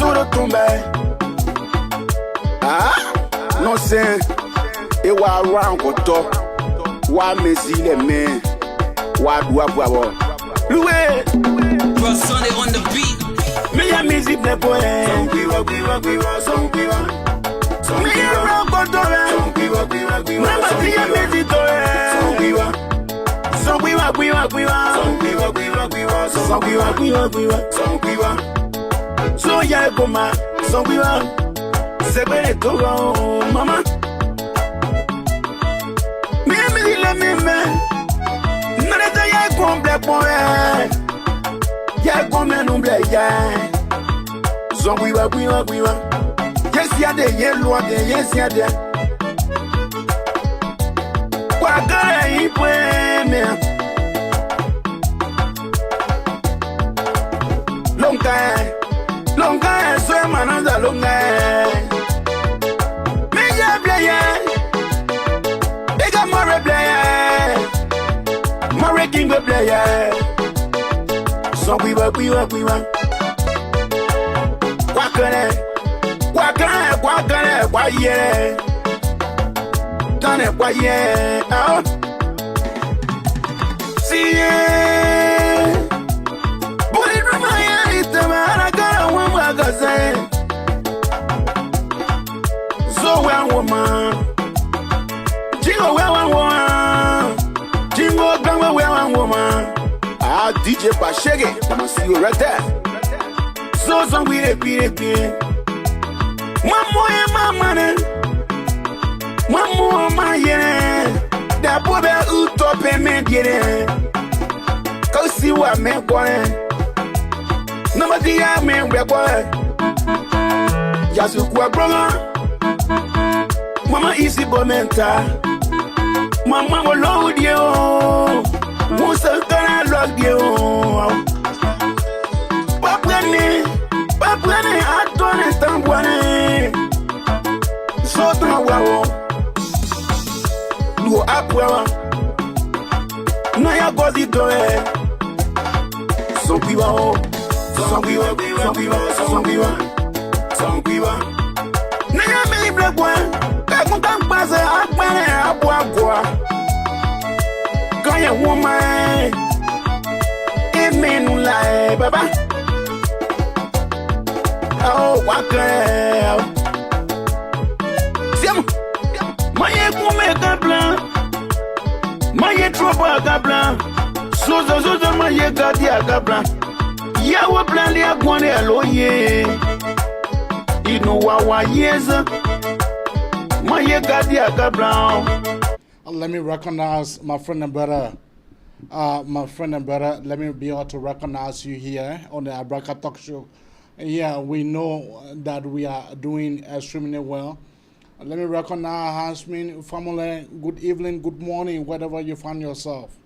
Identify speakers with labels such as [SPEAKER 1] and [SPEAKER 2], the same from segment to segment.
[SPEAKER 1] Suro tumbe. Ah, no say. E wa round ko to. Wa mesi le me. Wa dua bwa. Loué.
[SPEAKER 2] Bro, Sunday on the beat.
[SPEAKER 1] Me ya music ne boy.
[SPEAKER 3] Some piwa. Me
[SPEAKER 1] ya round ko to. Mama ti ya music to. Some piwa. So ya goma. Some piwa. Se bene to mama. Me ya music le me. Nada ya komple boy. Ya come numble ya. Zongwiwa. Yes ya de yellow de yes ya de. Kwa gara ipwe me. Longa so mananda longa. Me ya playa. Ega more playa. More king playa. Zongwiwa. Kwa ye. Done kwa ye. Oh. See ye. Buri rumaya itamara gara wanga say. So well woman. Jingo well woman. Jingo gama well woman. Ah DJ Pashege. I'ma see you right there. So song we repeat. Maman, my yeah, that boy who top and made it. Go see what man boy. Nobody I man we're boy. Yasu kwa brother. Mama easy bomenta. Mama will load you. Most of the log you. Papa, I don't understand what. So wow, do apwa. Na ya gozi doe. Some piwa. Na ya me black one. Ka kunta mpase akpane abwa. Kaya woman. Emenu la baba. Oh, waka. Maye kume kabla. Maye tropa kabla. Soza maye gadia kabla. Yawe plan ya kwane aloye. Inu wawa yeza. Maye gadia kabla.
[SPEAKER 4] Let me recognize my friend and brother. Let me be able to recognize you here on the Abraka Talk Show. Yeah, we know that we are doing extremely well. Let me recognize Hasmin family. Good evening, good morning, wherever you find yourself.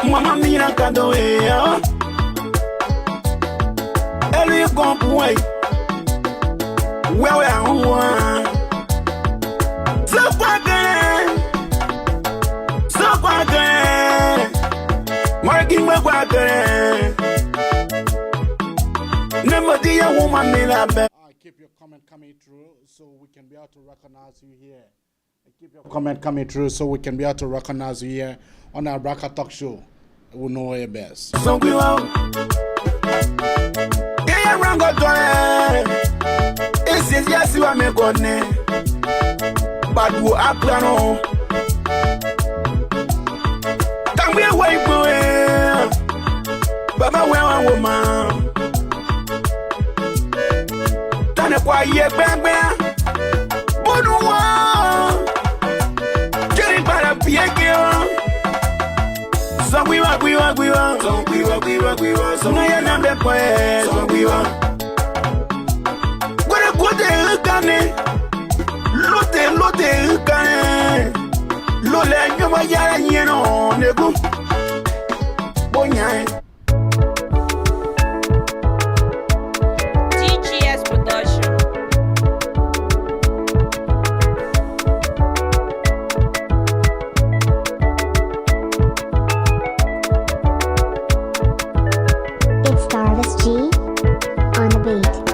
[SPEAKER 1] Mama mira kado ea. Ele compõe. Well, so quack. Marking my quack. Never the woman made up.
[SPEAKER 4] Keep your comment coming through so we can be able to recognize you here. Keep your comment coming through so we can be able to recognize you here on our Abraka Talk Show. We know it best.
[SPEAKER 1] So we will. Yeah, Rango Doe. It's yes, you are me good name. But who are plano? Can we wait for it? Baba, where a woman? Tana quiet, baby. Boudouin. Jerry para Piekio. So we walk. So now you're not the point. So we walk. What a good day, Lotte, Lola, you my yara, you know, Nego. Boy, nyai.
[SPEAKER 3] TGS Production.
[SPEAKER 5] It's Starvis G on the beat.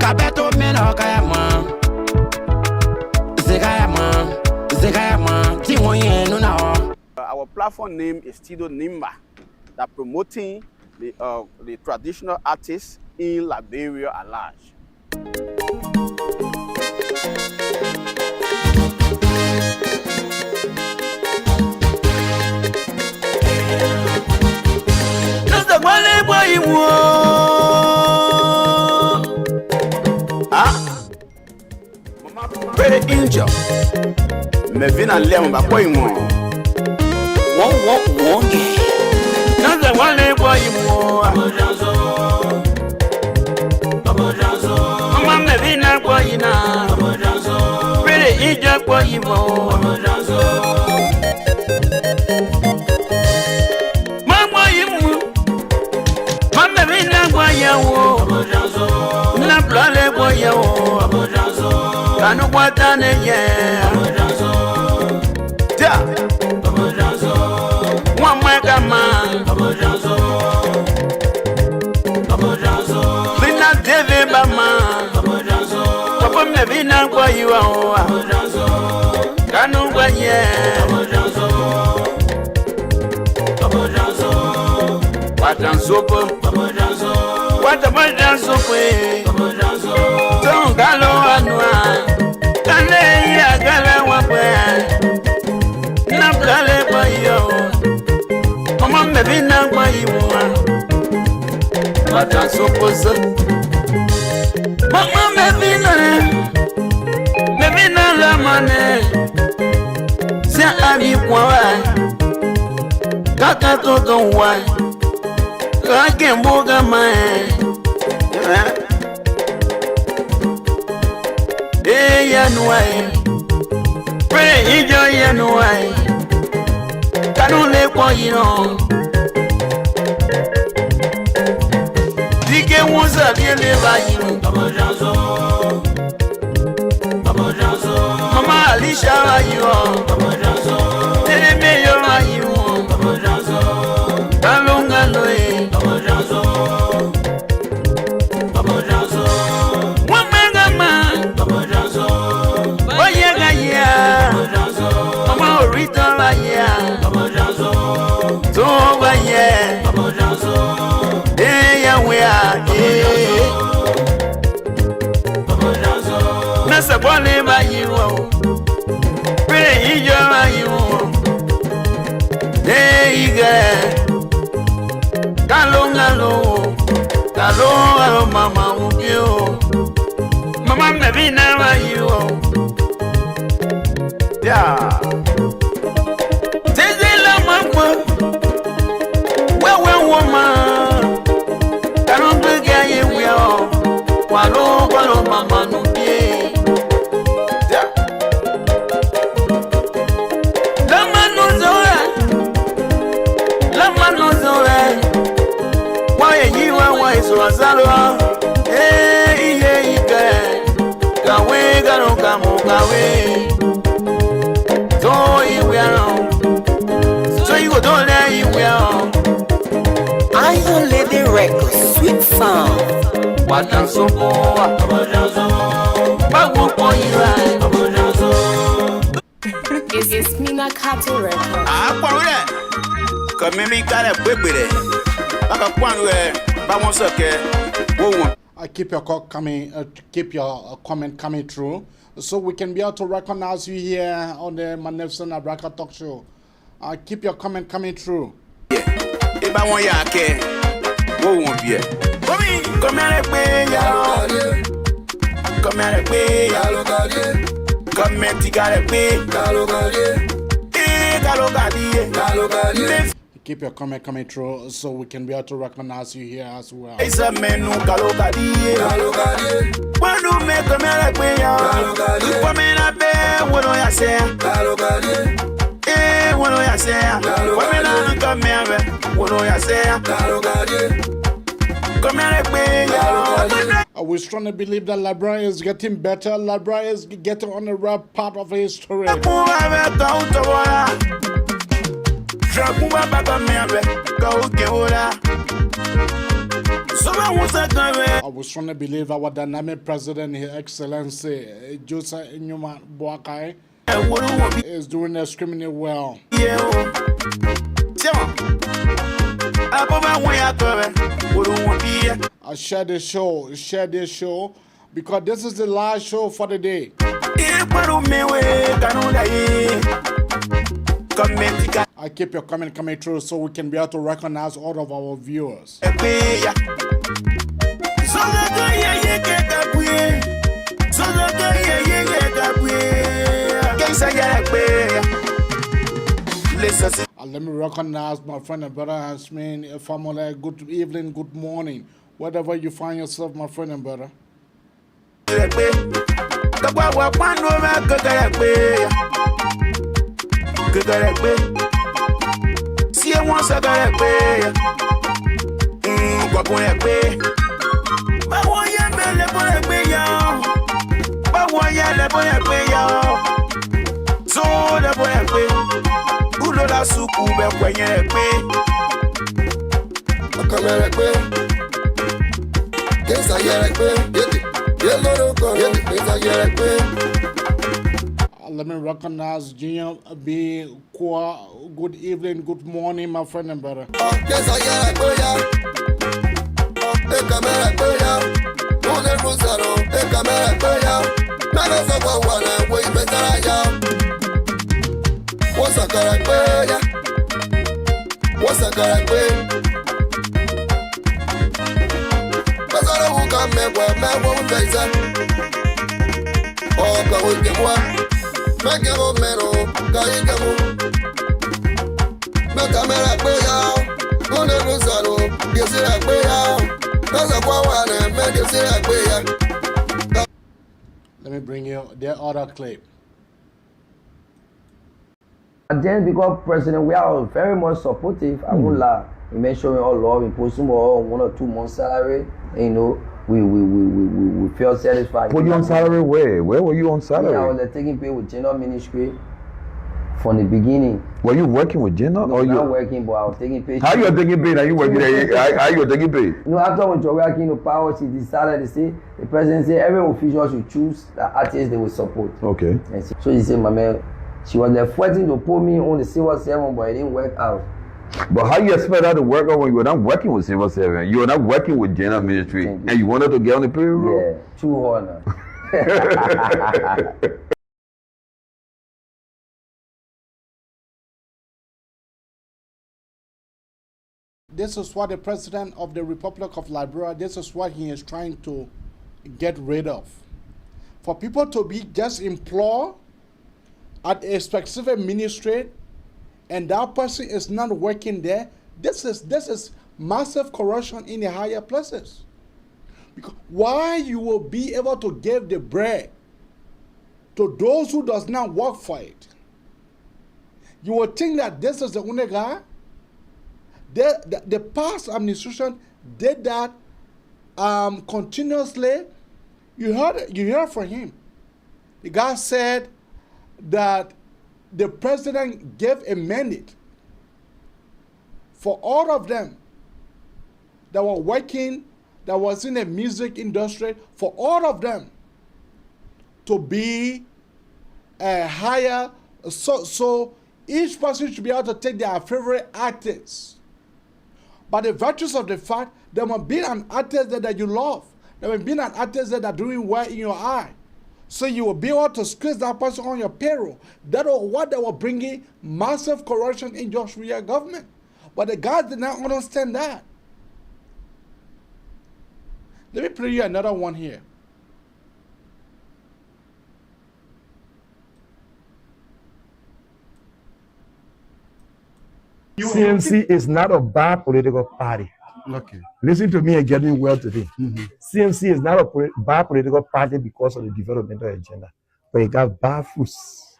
[SPEAKER 1] Kabeto meno kayama. Zekayama. Tiwoye nuna. Our platform name is Studio Nimba, that promoting the traditional artists in Liberia at large. Just the one boy you want. Very angel. Me vina lem ba boy you want. One. Just the one boy you want. Mama me vina boy you na. Very angel boy you want. Na plale boya o kanu kwatane ye ja mwa kama bina tv bama papa me bina kwa yiwa o kanu kwa ye watansopo don't galo anua kale ya gala wape na plale boyo mama me bina kwa yiwa watansopo mama me bina la mane se ami kwa kaka toto wa kake mboga mae yanuai pray ijo yanuai kanu le po yino dike wonsa le ba yino mama alisha wa yino tele me yo wa yino kalonga loe Nasa bole ba yiwo pre ijo ba yiwo ige kalongalo mama ubio mama me bina ba yiwo ya tezela mambo wewe woman kanon bege yewo walo mama nubie ya lama nozore waye yiwa waye swazalo iye ike kawe garo kamu kawe so iwe so you go don't let iwe
[SPEAKER 3] Iron Lady Records, sweet sound.
[SPEAKER 1] Watansopo
[SPEAKER 3] It's Mina Kato Records.
[SPEAKER 4] Keep your call coming, keep your comment coming through, so we can be able to recognize you here on the Magnificent Abraka Talk Show. Keep your comment coming through.
[SPEAKER 1] If I want ya care, what won't be? Come here, come here,
[SPEAKER 4] keep your comment coming through, so we can be able to recognize you here as well.
[SPEAKER 1] It's a menu, when you make a man like you come in a bed, what do I say? What do I say? Come here, what do I say? Come here,
[SPEAKER 4] we strongly believe that Liberia is getting better. Liberia is getting on the right part of history. I was strongly believe our dynamic president, His Excellency Joseph Nyuma Boakai, is doing extremely well. I share this show, because this is the last show for the day. I keep your comment coming through so we can be able to recognize all of our viewers. Let me recognize my friend and brother Hasmin, family. Good evening, good morning, wherever you find yourself, my friend and brother. Let me recognize Junior B. Kwa. Good evening, good morning, my friend and brother. Let me bring you their other clip.
[SPEAKER 6] And then because president, we are very much supportive. I won't lie. We make sure we all love, we put some more 1 or 2 months salary. And, you know, we feel satisfied.
[SPEAKER 7] Put you on salary where? Where were you on salary?
[SPEAKER 6] Yeah, I was taking pay with general ministry from the beginning.
[SPEAKER 7] Were you working with general?
[SPEAKER 6] No,
[SPEAKER 7] or
[SPEAKER 6] not
[SPEAKER 7] you
[SPEAKER 6] working, but I was taking pay.
[SPEAKER 7] How you are taking pay? Are you working there? How you are taking pay?
[SPEAKER 6] No, after when you're working in power, she decided to say, the president said every official should choose the artist they will support.
[SPEAKER 7] Okay.
[SPEAKER 6] And so she said, my man, she was there fighting to put me on the Silver 7, but it didn't work out.
[SPEAKER 7] But how you expect that to work out when you were not working with Silver 7? You were not working with general ministry, and you wanted to get on the payroll?
[SPEAKER 6] Yeah, too hard now.
[SPEAKER 4] This is what the president of the Republic of Liberia, this is what he is trying to get rid of. For people to be just employed at a specific ministry and that person is not working there, this is massive corruption in the higher places. Because why you will be able to give the bread to those who does not work for it? You will think that this is the only guy. The past administration did that continuously. You heard from him. The guy said that the president gave a mandate for all of them that were working, that was in the music industry, for all of them to be a higher, so each person should be able to take their favorite artists. But the virtues of the fact, there must be an artist that you love. There must be an artist that are doing well in your eye. So you will be able to squeeze that person on your payroll. That was what they were bringing massive corruption in Joshua government. But the guys did not understand that. Let me play you another one here.
[SPEAKER 8] CMC is not a bad political party.
[SPEAKER 4] Okay.
[SPEAKER 8] Listen to me and get me well today. CMC is not a bad political party because of the developmental agenda, but it got bad fruits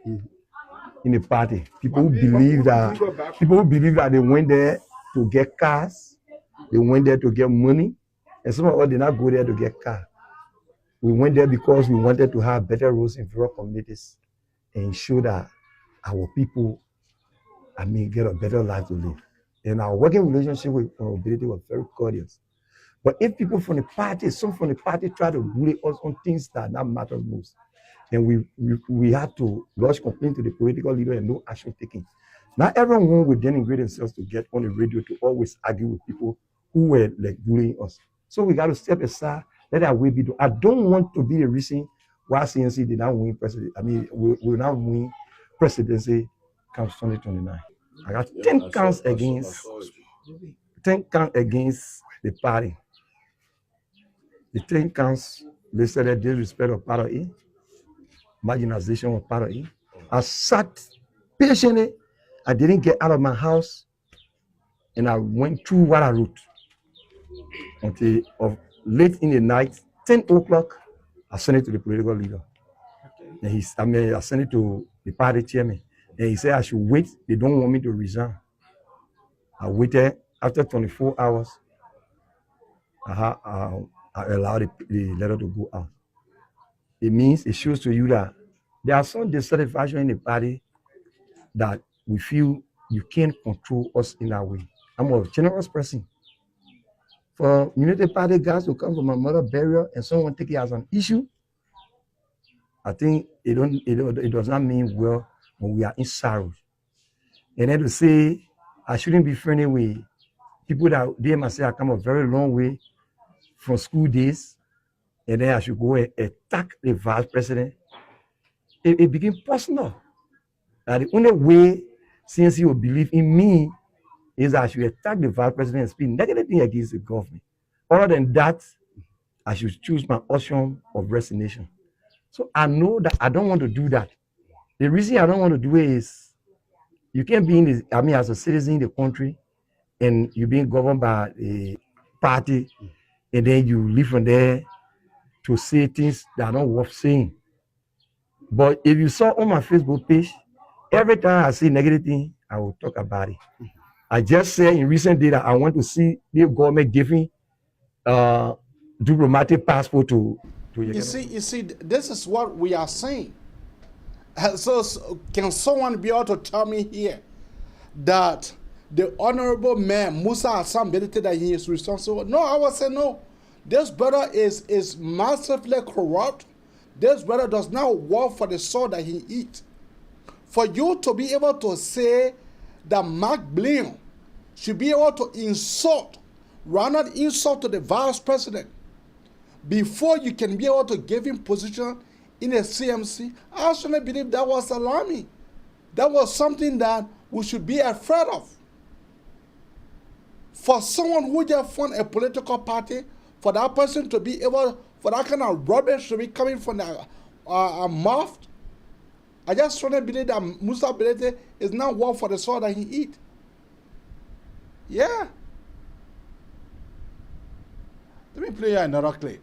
[SPEAKER 8] in the party. People who believe that they went there to get cars, they went there to get money, and some of us did not go there to get cars. We went there because we wanted to have better roads in rural communities and ensure that our people, get a better life to live. And our working relationship with Mobility was very cordial. But if people from the party, some from the party try to bully us on things that matter most, then we have to lodge complaint to the political leader and no action taken. Not everyone will denigrate themselves to get on the radio to always argue with people who were like bullying us. So we got to step aside, let our way be done. I don't want to be the reason why CNC did not win president. I mean, will not win presidency comes 2029. I got 10 counts against 10 counts against the party. The 10 counts listed as disrespect of part of it, marginalization of part of it. I sat patiently. I didn't get out of my house, and I went through what I wrote until late in the night, 10 o'clock. I sent it to the political leader, and I sent it to the party chairman, and he said I should wait. They don't want me to resign. I waited. After 24 hours, I allowed the letter to go out. It shows to you that there are some dissatisfaction in the party that we feel you can't control us in that way. I'm a generous person. For Unity Party guys to come from my mother's burial and someone take it as an issue, I think it does not mean well when we are in sorrow. And then to say I shouldn't be friendly with people that they must say I come a very long way from school days, and then I should go and attack the vice president. It became personal. The only way CNC will believe in me is that I should attack the vice president and speak negatively against the government. Other than that, I should choose my option of resignation. So I know that I don't want to do that. The reason I don't want to do it is you can't be as a citizen in the country and you're being governed by a party, and then you live from there to say things that are not worth saying. But if you saw on my Facebook page, every time I see negative thing, I will talk about it. I just said in recent data, I want to see the government giving diplomatic passport to
[SPEAKER 4] you see, this is what we are saying. So can someone be able to tell me here that the honorable man Musa Hassan Benete that he is responsible? No, I would say no. This brother is massively corrupt. This brother does not work for the soul that he eats. For you to be able to say that Mark Blaine should be able to insult, rather than insult to the vice president, before you can be able to give him position in a CMC, I actually believe that was alarming. That was something that we should be afraid of. For someone who just formed a political party, for that person to be able, for that kind of rubbish to be coming from their mouth, I just strongly believe that Musa Belete is not one for the soul that he eat. Yeah. Let me play you another clip.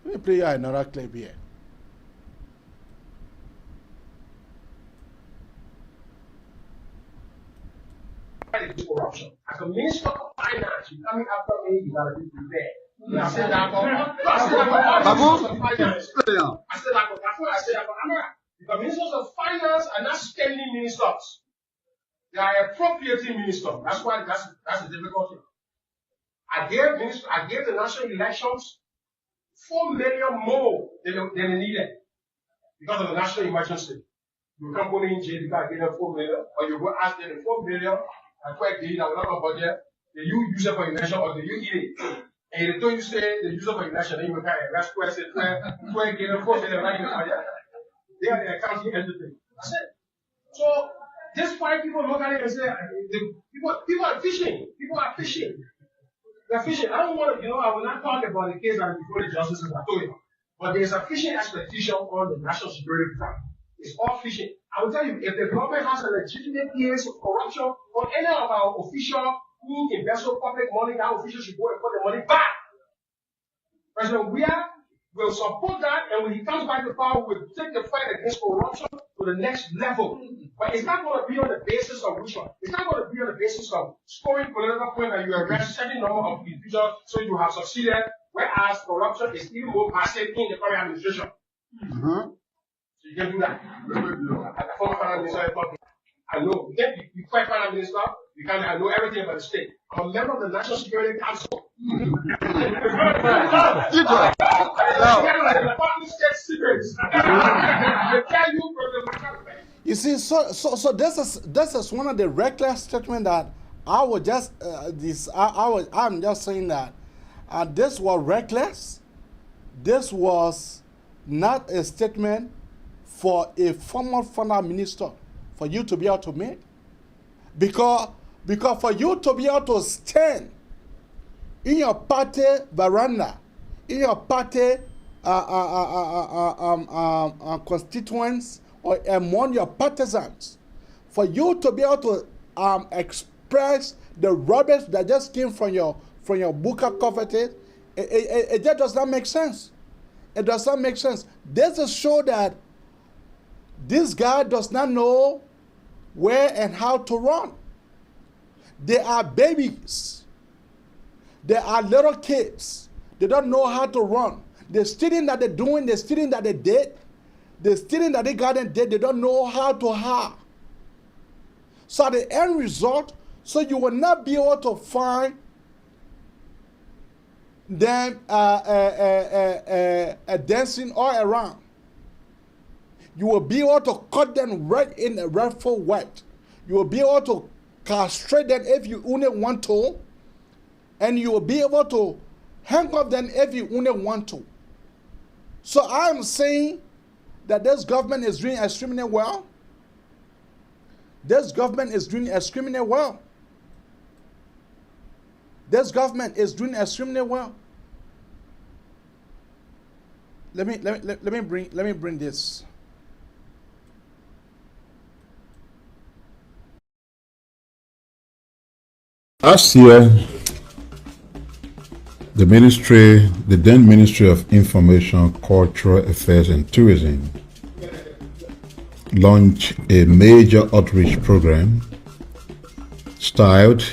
[SPEAKER 4] Let me play you another clip here.
[SPEAKER 9] Corruption. As a minister of finance, you coming after me, you gotta be prepared. I said that for finance. I said that the ministers of finance are not spending ministers. They are appropriating ministers. That's why that's the difficulty. I gave the national elections 4 million more than they needed because of the national emergency. You can't put me in jail because I gave them 4 million, or you go ask them the 4 million. I quite did, I will not budget. Do you use it for election or do you eat it? And they don't you say they use it for election, then you will kind of that's question, where get a 4 million right in the budget. They are the accounting entity. That's it. So this why people look at it and say people are fishing. People are fishing. They're fishing. I don't want to, I will not talk about the case that before the justice is told you. But there's a fishing expedition on the national security front. It's all fishing. I will tell you, if the government has a legitimate case of corruption on any of our officials who embezzle public money, that official should go and put the money back. President will support that, and when he comes back to power, we'll take the fight against corruption to the next level. But it's not going to be on the basis of which one. It's not going to be on the basis of scoring political points that you arrest certain number of individuals so you have succeeded, whereas corruption is even more massive in the current administration. So you can do that. I know. You can't be quite finance minister. You can't. I know everything about the state. I'm a member of the National Security Council.
[SPEAKER 4] You see, so this is one of the reckless statements that I was just I'm just saying that this was reckless. This was not a statement for a former finance minister for you to be able to make, because for you to be able to stand in your party veranda, in your party constituents or among your partisans, for you to be able to express the rubbish that just came from your Buka coveted, it just does not make sense. It does not make sense. This is show that this guy does not know where and how to run. They are babies. They are little kids. They don't know how to run. The stealing that they're doing, the stealing that they did, the stealing that they got and did, they don't know how to have. So the end result, so you will not be able to find them dancing all around. You will be able to cut them right in the rightful wet. You will be able to castrate them if you only want to, and you will be able to hang up them if you only want to. So I'm saying that this government is doing extremely well. This government is doing extremely well. This government is doing extremely well. Let me bring this.
[SPEAKER 10] Last year, the then Ministry of Information, Cultural Affairs and Tourism launched a major outreach program styled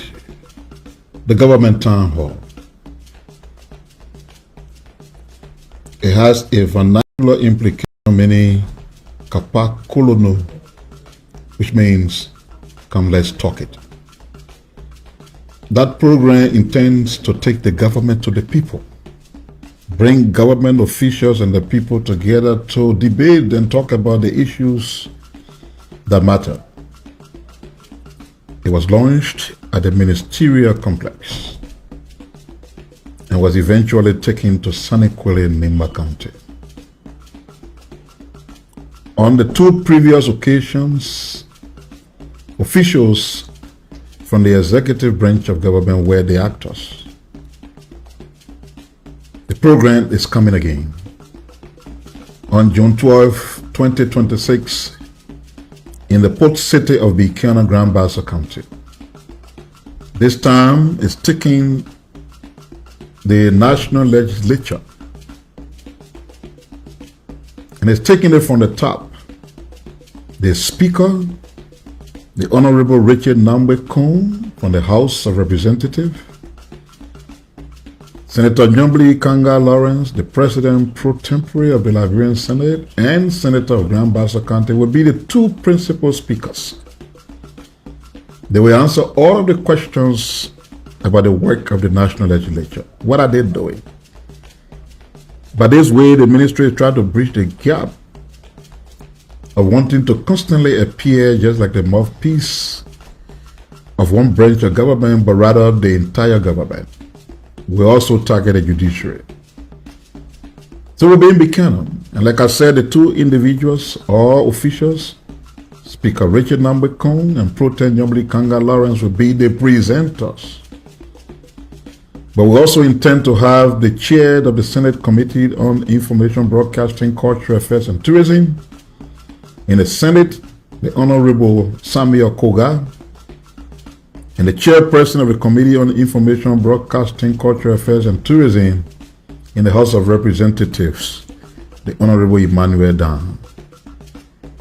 [SPEAKER 10] the Government Town Hall. It has a vernacular implication meaning Kapa Kolono, which means come let's talk it. That program intends to take the government to the people, bring government officials and the people together to debate and talk about the issues that matter. It was launched at the ministerial complex and was eventually taken to Sanikwele in Nimba County. On the two previous occasions, officials from the executive branch of government were the actors. The program is coming again. On June 12, 2026, in the port city of Bikiana, Grand Bassa County. This time it's taking the national legislature and it's taking it from the top. The speaker, the Honorable Richard Nambe Cone from the House of Representatives, Senator Nyombli Kanga Lawrence, the President pro tempore of the Liberian Senate, and Senator of Grand Bassa County will be the two principal speakers. They will answer all of the questions about the work of the national legislature. What are they doing? By this way, the ministry is trying to bridge the gap of wanting to constantly appear just like the mouthpiece of one branch of government, but rather the entire government. We also target the judiciary. So we'll be in Buchanan. And like I said, the two individuals or officials, Speaker Richard Nambe Cone and Pro Tem Nyombli Kanga Lawrence, will be the presenters. But we also intend to have the chair of the Senate Committee on Information, Broadcasting, Cultural Affairs and Tourism. In the Senate, the Honorable Samuel Koga, and the chairperson of the Committee on Information, Broadcasting, Cultural Affairs and Tourism in the House of Representatives, the Honorable Emmanuel Dan.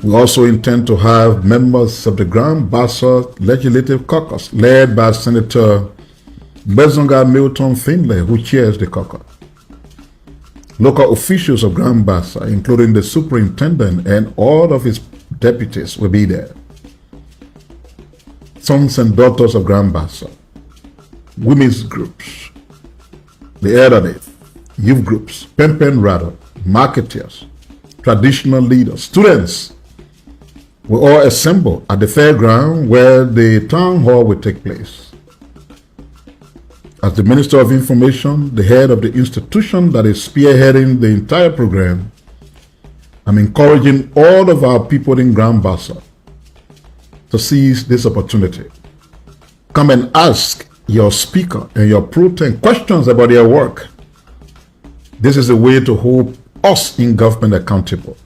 [SPEAKER 10] We also intend to have members of the Grand Bassa Legislative Caucus, led by Senator Bezonga Milton Finlay, who chairs the caucus. Local officials of Grand Bassa, including the superintendent and all of his deputies, will be there. sons and daughters of Grand Bassa, women's groups, the elderly, youth groups, pen rather, marketeers, traditional leaders, students will all assemble at the fairground where the town hall will take place. As the Minister of Information, the head of the institution that is spearheading the entire program, I'm encouraging all of our people in Grand Bassa to seize this opportunity. Come and ask your speaker and your pro tem questions about their work. This is a way to hold us in government accountable.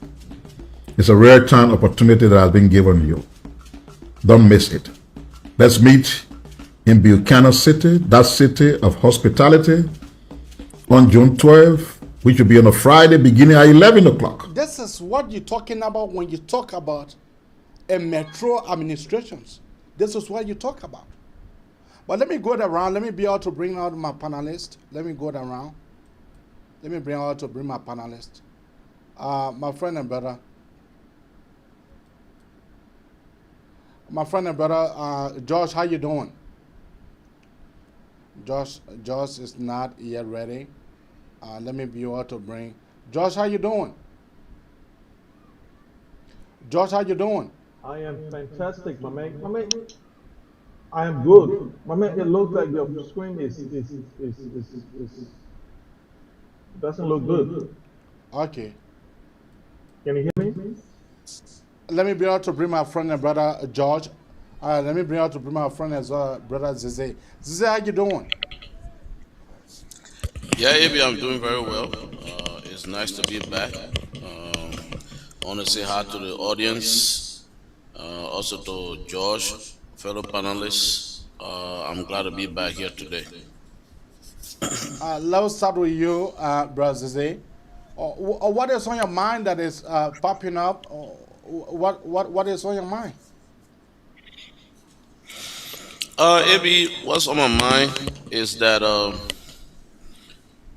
[SPEAKER 10] It's a rare time opportunity that has been given you. Don't miss it. Let's meet in Buchanan City, that city of hospitality, on June 12th, which will be on a Friday beginning at 11 o'clock.
[SPEAKER 4] This is what you're talking about when you talk about a metro administrations. This is what you talk about. But let me go around. Let me be able to bring out my panelists. Let me go around. Let me bring out to bring my panelists. My friend and brother. Josh, how you doing? Josh is not yet ready. Let me be able to bring. Josh, how you doing? Josh, how you doing?
[SPEAKER 11] I am fantastic, my man. I am good. My man, it looks like your screen doesn't look good.
[SPEAKER 4] Okay.
[SPEAKER 11] Can you hear me?
[SPEAKER 4] Let me be able to bring my friend and brother George. Let me bring out to bring my friend as well, brother Zize. Zize, how you doing?
[SPEAKER 2] Yeah, AB, I'm doing very well. It's nice to be back. I want to say hi to the audience, also to George, fellow panelists. I'm glad to be back here today.
[SPEAKER 4] Let's start with you, brother Zize. What is on your mind that is popping up? What is on your mind?
[SPEAKER 2] AB, what's on my mind is that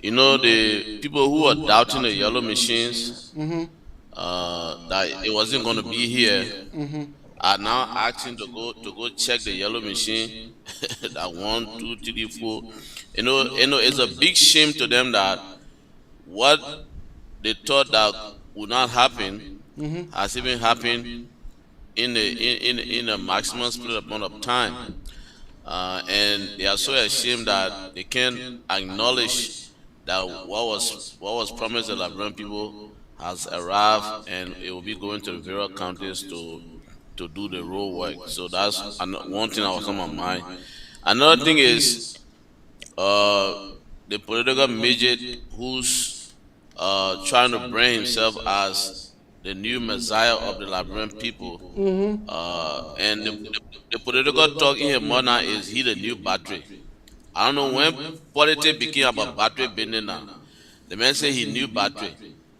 [SPEAKER 2] the people who are doubting the yellow machines, that it wasn't going to be here, are now asking to go check the yellow machine. That 1, 2, 3, 4. It's a big shame to them that what they thought that would not happen has even happened in a maximum split amount of time. And they are so ashamed that they can't acknowledge that what was promised the Liberian people has arrived, and it will be going to the various counties to do the road work. So that's one thing that was on my mind. Another thing is the political midget who's trying to brand himself as the new messiah of the Liberian people. And the political talk in here more now is he the new battery. I don't know when politics became about battery business now. The man say he new battery.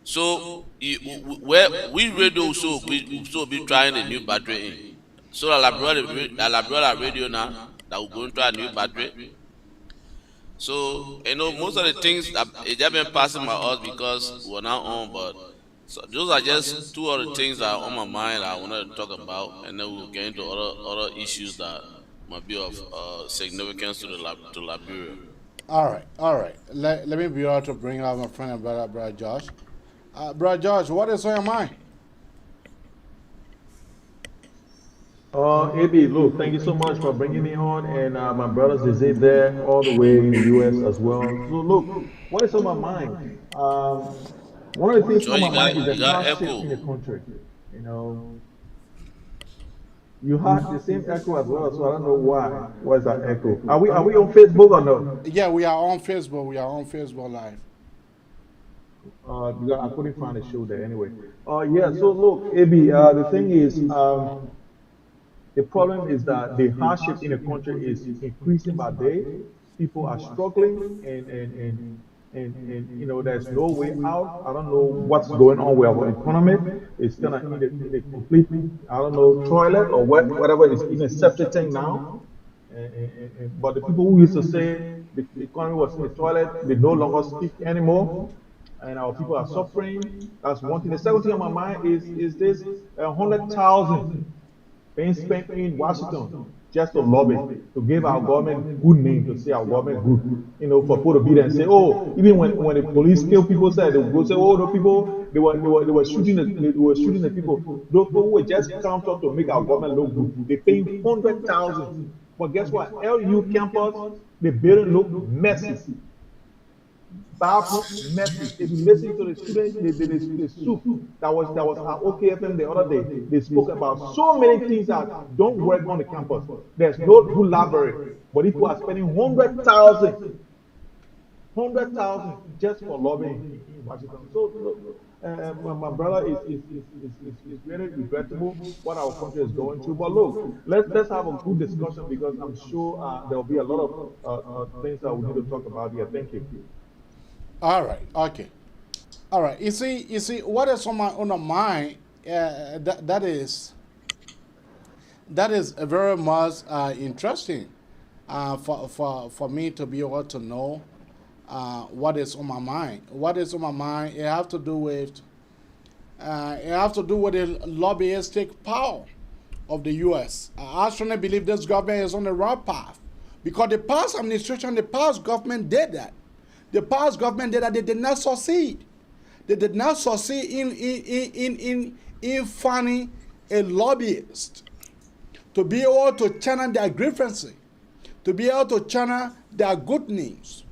[SPEAKER 2] So where we radio so be trying a new battery in. So the Liberia radio now that we're going to try a new battery. So most of the things that it just been passing by us because we're not on, but so those are just two of the things that are on my mind that I wanted to talk about, and then we'll get into other issues that might be of significance to Liberia.
[SPEAKER 4] All right. Let me be able to bring out my friend and brother Josh. Brother Josh, what is on your mind?
[SPEAKER 11] AB, look, thank you so much for bringing me on, and my brothers is there all the way in the U.S. as well. So look, what is on my mind? One of the things on my mind is the hardship in the country. You had the same echo as well, so I don't know why. Why is that echo? Are we on Facebook or no?
[SPEAKER 4] Yeah, we are on Facebook. We are on Facebook Live.
[SPEAKER 11] I couldn't find the show there anyway. Yeah. So look, AB, the thing is, the problem is that the hardship in the country is increasing by day. People are struggling, and there's no way out. I don't know what's going on with our economy. It's kind of in a complete, I don't know, toilet or whatever is in a septic tank now. But the people who used to say the economy was in the toilet, they no longer speak anymore. And our people are suffering. That's one thing. The second thing on my mind is this 100,000 being spent in Washington just to lobby, to give our government good name, to say our government good. You know, for people to be there and say, oh, even when the police kill people, say they will go say, oh, the people they were shooting the people. Those people were just counter to make our government look good. They paying 100,000. But guess what? LU campus, the building look messy. Bathroom messy. If you listen to the students, the soup that was at OKFM the other day, they spoke about so many things that don't work on the campus. There's no good library, but people are spending 100,000 just for lobbying in Washington. So my brother is really regrettable what our country is going through. But look, let's have a good discussion because I'm sure there will be a lot of things that we need to talk about here. Thank you.
[SPEAKER 4] All right. Okay. All right. You see, what is on my mind? That is very much interesting for me to be able to know what is on my mind. What is on my mind? It have to do with the lobbyistic power of the U.S. I strongly believe this government is on the wrong path because the past administration, the past government did that. The past government did that. They did not succeed. They did not succeed in finding a lobbyist to be able to channel their grievances, to be able to channel their good news.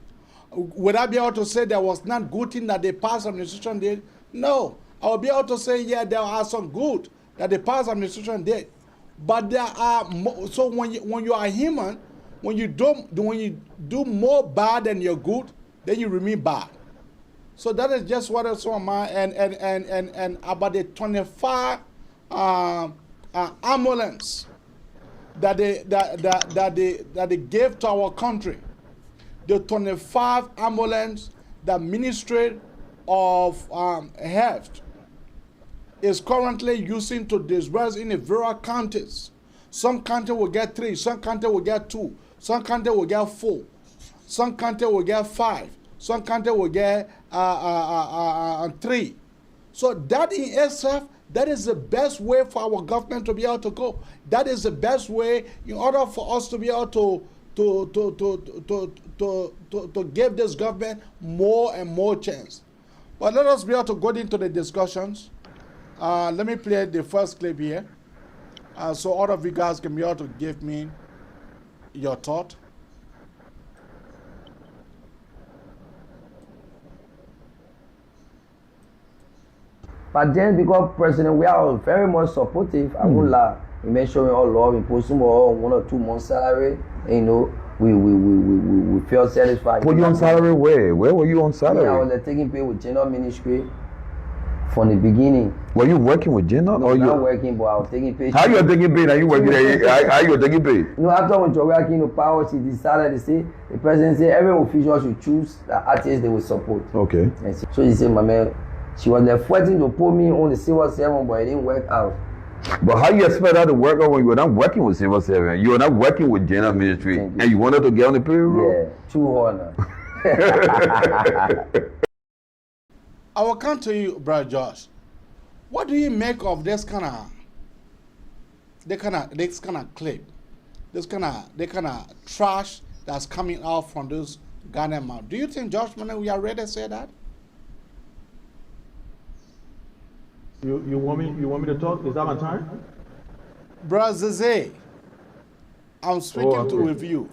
[SPEAKER 4] Would I be able to say there was not good thing that the past administration did? No. I will be able to say, yeah, there are some good that the past administration did. But there are more, so when you are human, when you do more bad than you're good, then you remain bad. So that is just what is on my and about the 25 ambulance that they gave to our country. The 25 ambulance that Ministry of Health is currently using to disperse in the various counties. Some county will get 3, some county will get 2, some county will get 4, some county will get 5, some county will get 3. So that in itself, that is the best way for our government to be able to go. That is the best way in order for us to be able to give this government more and more chance. But let us be able to go into the discussions. Let me play the first clip here, so all of you guys can be able to give me your thought.
[SPEAKER 6] But then, because President, we are very much supportive. I won't lie. We make sure we all love, we post some more 1 or 2 months salary. You know, we feel satisfied.
[SPEAKER 7] Put you on salary where? Where were you on salary?
[SPEAKER 6] I was taking pay with general ministry from the beginning.
[SPEAKER 7] Were you working with general?
[SPEAKER 6] No,
[SPEAKER 7] or
[SPEAKER 6] not
[SPEAKER 7] you
[SPEAKER 6] working, but I was taking pay.
[SPEAKER 7] How you are taking pay? Are you working? How you are taking pay?
[SPEAKER 6] No, after when you're working in power, she decided to say the president said every official should choose the artist they will support.
[SPEAKER 7] Okay.
[SPEAKER 6] And so she said, my man, she was there fighting to put me on the Civil 7, but it didn't work out.
[SPEAKER 7] But how you expect that to work out when you were not working with Civil 7? You are not working with general ministry, and you wanted to get on the payroll?
[SPEAKER 6] Yeah, too hard now.
[SPEAKER 4] I will come to you, Brother Josh. What do you make of this kind of clip, this kind of trash that's coming out from this Ghana mouth? Do you think, Josh, we are ready to say that?
[SPEAKER 11] You want me to talk? Is that my time?
[SPEAKER 4] Brother Zay, I'm speaking with you.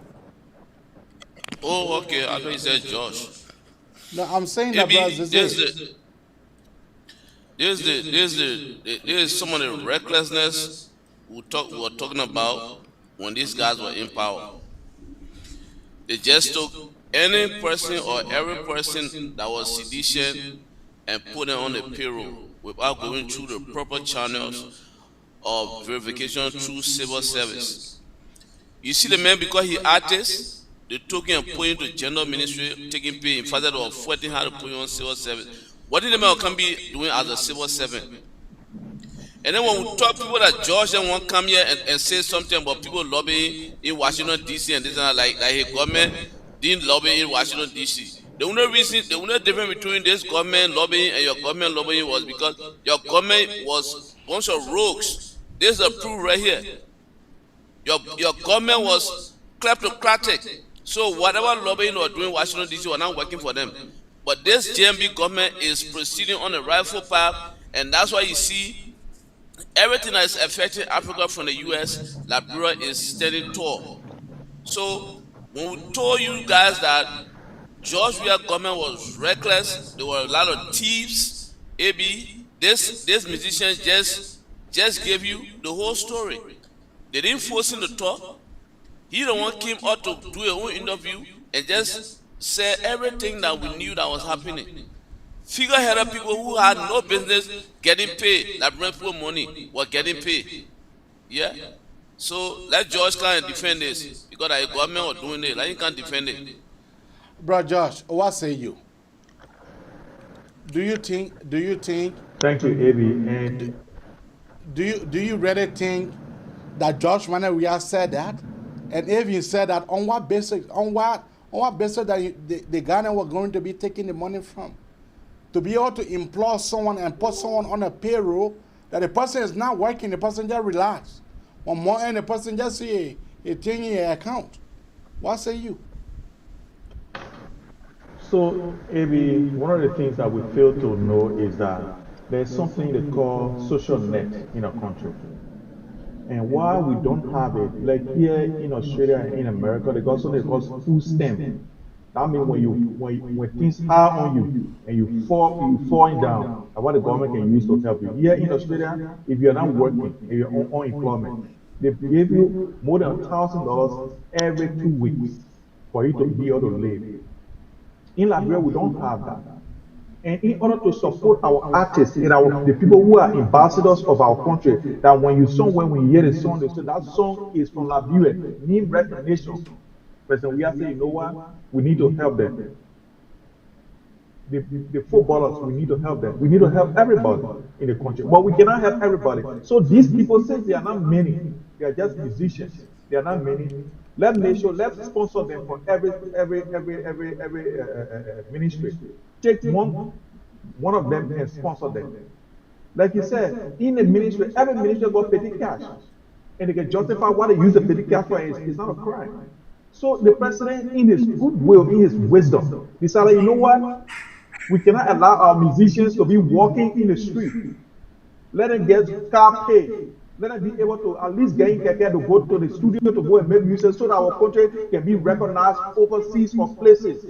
[SPEAKER 2] Oh, okay. I thought you said Josh.
[SPEAKER 4] No, I'm saying that, Brother Zay.
[SPEAKER 2] There's some of the recklessness we were talking about when these guys were in power. They just took any person or every person that was sedition and put them on the payroll without going through the proper channels of verification through civil service. You see the man, because he artist, they took him and put him to general ministry, taking pay. In fact, they were fighting how to put him on civil service. What did the man can be doing as a civil servant? And then when we talk people that George then won't come here and say something about people lobbying in Washington D.C. and this and that, like his government didn't lobby in Washington D.C. The only reason, the only difference between this government lobbying and your government lobbying was because your government was a bunch of rogues. This is the proof right here. Your government was kleptocratic. So whatever lobbying or doing Washington DC were not working for them. But this JMB government is proceeding on a rightful path, and that's why you see everything that is affecting Africa from the US, Liberia is standing tall. So when we told you guys that George Weah government was reckless, there were a lot of thieves. AB, this musician just gave you the whole story. They didn't force him to talk. He the one came out to do a whole interview and just say everything that we knew that was happening. Figure-headed people who had no business getting paid, like people money, were getting paid. Yeah. So let George Klein defend this because the government was doing it. Like he can't defend it.
[SPEAKER 4] Bro Josh, what say you? Do you think
[SPEAKER 11] Thank you, AB. And
[SPEAKER 4] do you really think that Josh Weah said that? And even said that on what basis that the Ghana were going to be taking the money from? To be able to employ someone and put someone on a payroll that the person is not working, the person just relax. One more and the person just see a thing in your account. What say you?
[SPEAKER 11] so, AB, one of the things that we fail to know is that there's something they call social net in our country. And why we don't have it, like here in Australia and in America, they got something called food stamp. That means when things are on you and you falling down, and what the government can use to help you. Here in Australia, if you're not working, if you're on unemployment, they give you more than $1,000 every 2 weeks for you to be able to live. In Liberia, we don't have that. And in order to support our artists and the people who are ambassadors of our country, that when you hear the song, they say that song is from Liberia, need recognition. President, we are saying, you know what? We need to help them. The footballers, we need to help them. We need to help everybody in the country. But we cannot help everybody. So these people, since they are not many, they are just musicians. They are not many. Let's make sure, let's sponsor them for every ministry. Take one of them and sponsor them. Like you said, in the ministry, every ministry got petty cash. And they can justify what they use the petty cash for. It's not a crime. So the president, in his goodwill, in his wisdom, decided, you know what? We cannot allow our musicians to be walking in the street. Let them get car paid. Let them be able to at least get in to go to the studio to go and make music so that our country can be recognized overseas or places.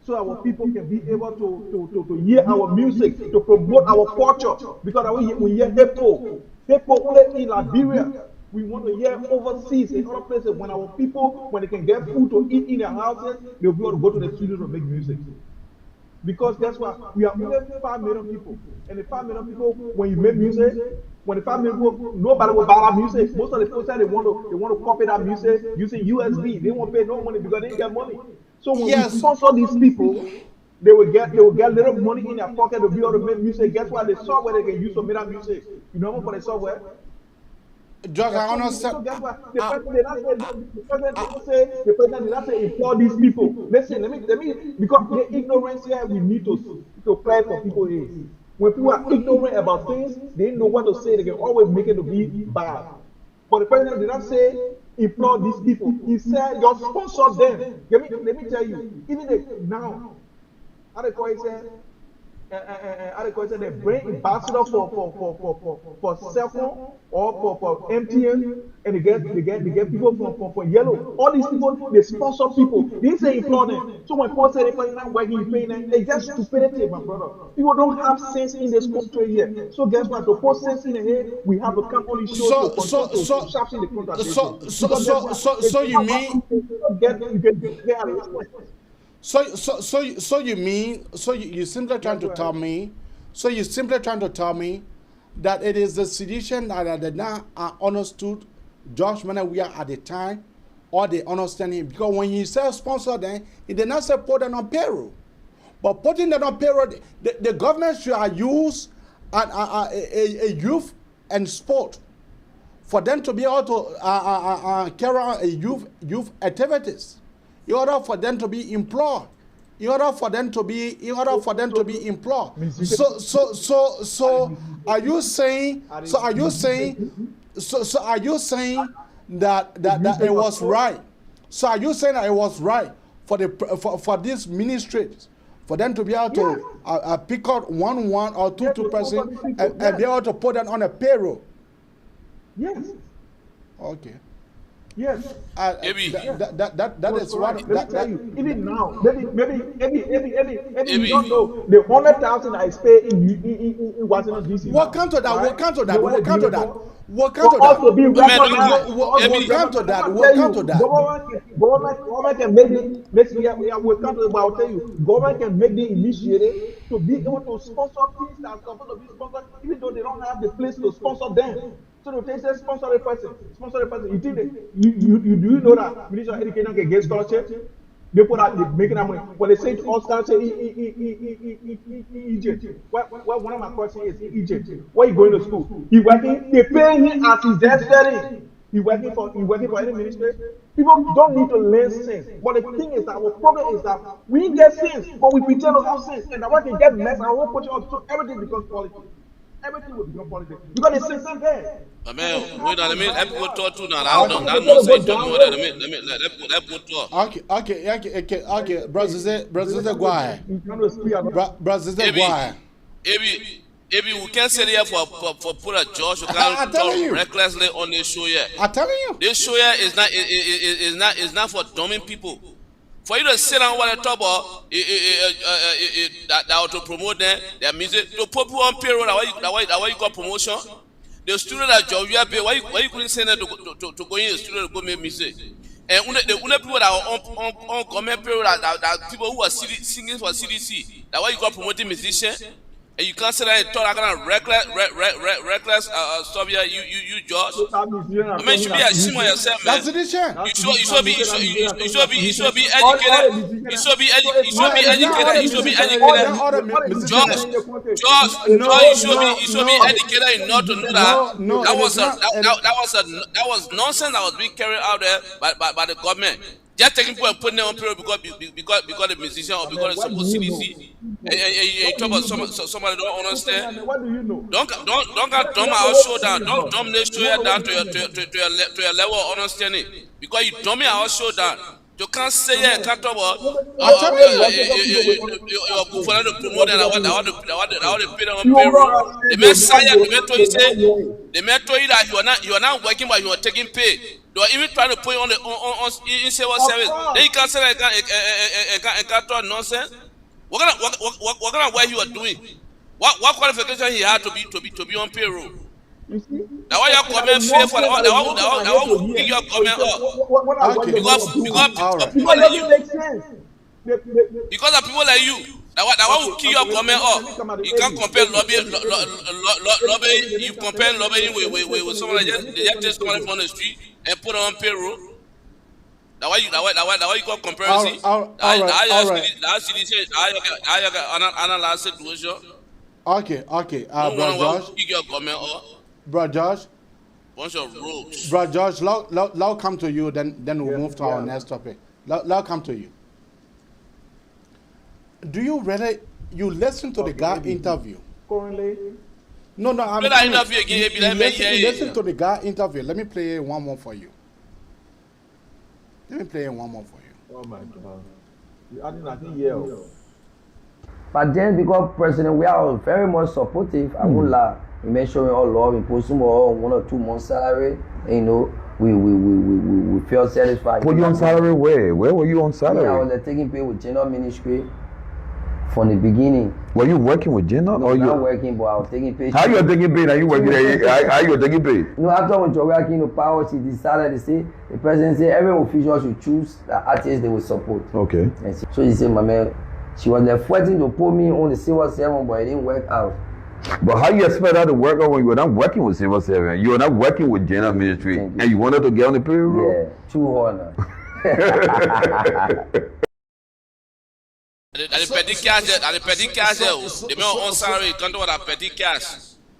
[SPEAKER 11] So our people can be able to hear our music, to promote our culture. Because we hear hip hop only in Liberia. We want to hear overseas in other places when our people, when they can get food to eat in their houses, they'll be able to go to the studio to make music. Because that's why we are only 5 million people. And the 5 million people, when you make music, when the 5 million people, nobody will buy that music. Most of the people say they want to copy that music using USB. They won't pay no money because they didn't get money. So when we sponsor these people, they will get little money in their pocket to be able to make music. Guess what? The software they can use to make that music. You know what for the software?
[SPEAKER 4] Just I understand.
[SPEAKER 11] So guess what? The president did not say employ these people. Listen, let me because the ignorance here we need to pray for people is. When people are ignorant about things, they don't know what to say, they can always make it to be bad. But the president did not say employ these people. He said you sponsor them. Let me tell you, even now, how they call it they bring ambassador for cell phone or for MTN, and they get people for yellow. All these people they sponsor people. They didn't say employ them. So when people say they're not working, you paying them, they just stupidity, my brother. People don't have sense in this country here. So guess what? To put sense in the head, we have to come on these shows to sharpen the contract. So you mean
[SPEAKER 4] you simply trying to tell me, that it is the sedition that did not understood George Weah at the time, or they understand him, because when he said sponsor them, he did not say put them on payroll. But putting them on payroll, the government should use a youth and sport for them to be able to carry on a youth activities. In order for them to be employed, So are you saying that it was right. So are you saying that it was right for for these ministries for them to be able to pick out one or two person and be able to put them on a payroll?
[SPEAKER 11] Yes.
[SPEAKER 4] Okay.
[SPEAKER 11] Yes.
[SPEAKER 4] That is what.
[SPEAKER 11] Let me tell you. Even now, maybe you don't know the 100,000 I spend in Washington D.C.
[SPEAKER 4] We'll come to that. We'll come to that. We'll come to that. We'll come to
[SPEAKER 11] Also be
[SPEAKER 4] that. We'll come to that. We'll come to that.
[SPEAKER 11] Government can make it. We'll come to that. But I'll tell you, government can make the initiative to be able to sponsor things that are supposed to be sponsored, even though they don't have the place to sponsor them. So they say sponsor a person. You think do you know that Minister of Education can get scholarship? They put out, they making that money. When they say all scholarship in Egypt, one of my questions is in Egypt. Where you going to school? He working. They pay him as he's there studying. He working for any ministry. People don't need to learn sense. But the thing is that our problem is that we get sense, but we pretend to have sense, and that we can get mess and we won't put it on. So everything becomes politics. Everything will become politics because the system there.
[SPEAKER 2] Man, wait a minute. Let people talk too now. I don't say too much. Let people talk.
[SPEAKER 4] Okay. Brother, go ahead. Brother, go ahead.
[SPEAKER 2] Maybe we can't sit here for put a judge who can't talk recklessly on this show here.
[SPEAKER 4] I'm telling you.
[SPEAKER 2] This show here is not for dumbing people. For you to sit down while they talk about that to promote their music, to put people on payroll, that way you got promotion. The student that job you have paid, why you couldn't send them to go in the studio to go make music? And the only people that are on comment payroll that people who are singing for CDC, that why you got promoting musicians. And you can't say that and talk that kind of reckless stuff here. You judge. I mean, you should be ashamed of yourself, man.
[SPEAKER 4] That's the issue.
[SPEAKER 2] You should be educated. You should be educated. You should be educated. You should be educated. George, you should be educated enough to know that was nonsense that was being carried out there by the government. Just taking people and putting them on payroll because the musician or because it's supposed CDC. And you talk about somebody don't understand.
[SPEAKER 11] What do you know?
[SPEAKER 2] Don't dumb our show down. Don't dumb this show down to your level of understanding. Because you dumb our show down. You can't say it and can't talk about your governor to promote and I want to pay them on payroll. The man say the man told you that you are not working but you are taking pay. They are even trying to put you on in civil service. Then you can't say that and can't talk nonsense. What kind of work you are doing? What qualification he had to be on payroll?
[SPEAKER 11] You see?
[SPEAKER 2] Now why your comment fail for that one kick your comment up? Because of people like you. Because of people like you. That one will kill your comment up. You can't compare lobbying. You compare lobbying with someone that just take someone from the street and put on payroll. That why you got comparison.
[SPEAKER 4] All right.
[SPEAKER 2] I analyze situation.
[SPEAKER 4] Okay. Brother Josh.
[SPEAKER 2] Kick your comment up.
[SPEAKER 4] Brother Josh.
[SPEAKER 2] Bunch of rogues.
[SPEAKER 4] Brother Josh, I'll come to you. Then we'll move to our next topic. I'll come to you. Do you really listen to the guy interview?
[SPEAKER 11] Currently.
[SPEAKER 4] No, I'm listen to the guy interview. Let me play one more for you.
[SPEAKER 11] Oh my God. I think yeah.
[SPEAKER 6] But then because President, we are very much supportive. I won't lie. We make sure we all love. We post some 1 or 2 months salary. And, you know, we feel satisfied.
[SPEAKER 7] Put you on salary where? Where were you on salary?
[SPEAKER 6] I was taking pay with general ministry from the beginning.
[SPEAKER 7] Were you working with general?
[SPEAKER 6] No, not working, but I was taking pay.
[SPEAKER 7] How you are taking pay? Are you working? How you are taking pay?
[SPEAKER 6] No, after when Joga came to power, she decided to say the president said every official should choose the artist they will support.
[SPEAKER 7] Okay.
[SPEAKER 6] And so she said, my man, she was there fighting to put me on the civil servant, but it didn't work out.
[SPEAKER 7] But how you expect that to work out when you were not working with civil servant? You are not working with general ministry, and you wanted to get on the payroll?
[SPEAKER 6] Yeah, too hard now.
[SPEAKER 2] And the petty cash, the man on salary can't do that petty cash.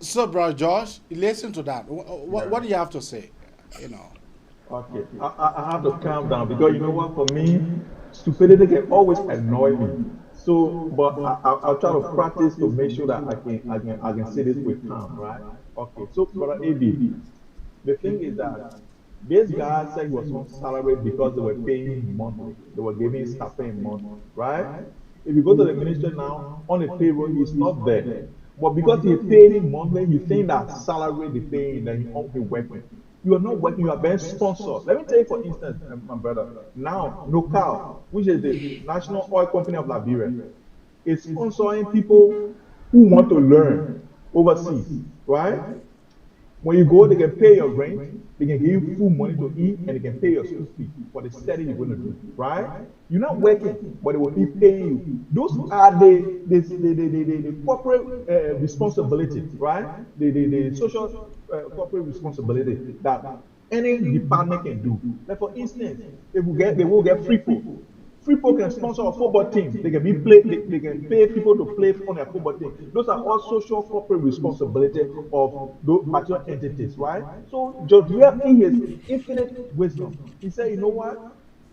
[SPEAKER 4] So, Brother Josh, listen to that. What do you have to say? You know.
[SPEAKER 11] Okay, I have to calm down because you know what? For me, stupidity can always annoy me. So, but I'll try to practice to make sure that I can say this with calm, right? Okay. So, Brother AB, the thing is that This guy said he was on salary because they were paying him monthly. They were giving him stipend monthly, right? If you go to the ministry now, on the payroll, he's not there. But because he paid him monthly, he think that salary they paying him, then he won't be working. You are not working, you are being sponsored. Let me tell you, for instance, my brother, now, NOCAL, which is the National Oil Company of Liberia, is sponsoring people who want to learn overseas, right? When you go, they can pay your rent, they can give you full money to eat, and they can pay your school fee for the study you're going to do, right? You're not working, but they will be paying you. Those are the corporate responsibility, right? The social corporate responsibility that any department can do. Like for instance, they will get free food. People can sponsor a football team. They can they can pay people to play on their football team. Those are all social corporate responsibility of those particular entities, right? So George Weah, in his infinite wisdom, he said, you know what?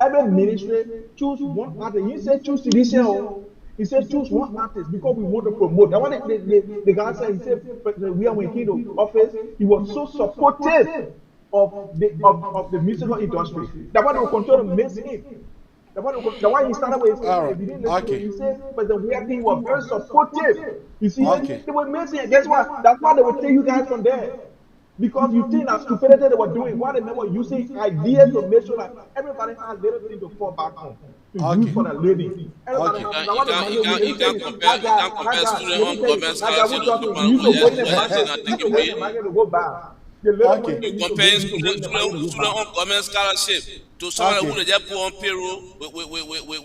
[SPEAKER 11] Every ministry choose one artist. He said choose traditional. He said choose one artist because we want to promote. That one the guy said, he said we are when he came to office, he was so supportive of the musical industry. That one will continue to miss him. The one he started with, if you didn't listen to him, he said, but the way he was very supportive. You see, they were missing. Guess what? That's why they would take you guys from there. Because you think that stupidity they were doing, why they were using ideas to make sure that everybody has little thing to fall back on, to use for the living. Everybody
[SPEAKER 2] You can't compare student on government scholarship to people who
[SPEAKER 11] used to go in the market to go buy. The little money they
[SPEAKER 2] you
[SPEAKER 11] used to
[SPEAKER 2] comparing
[SPEAKER 11] use to go in the market to go
[SPEAKER 2] student on
[SPEAKER 11] buy.
[SPEAKER 2] government scholarship to someone who they just put on payroll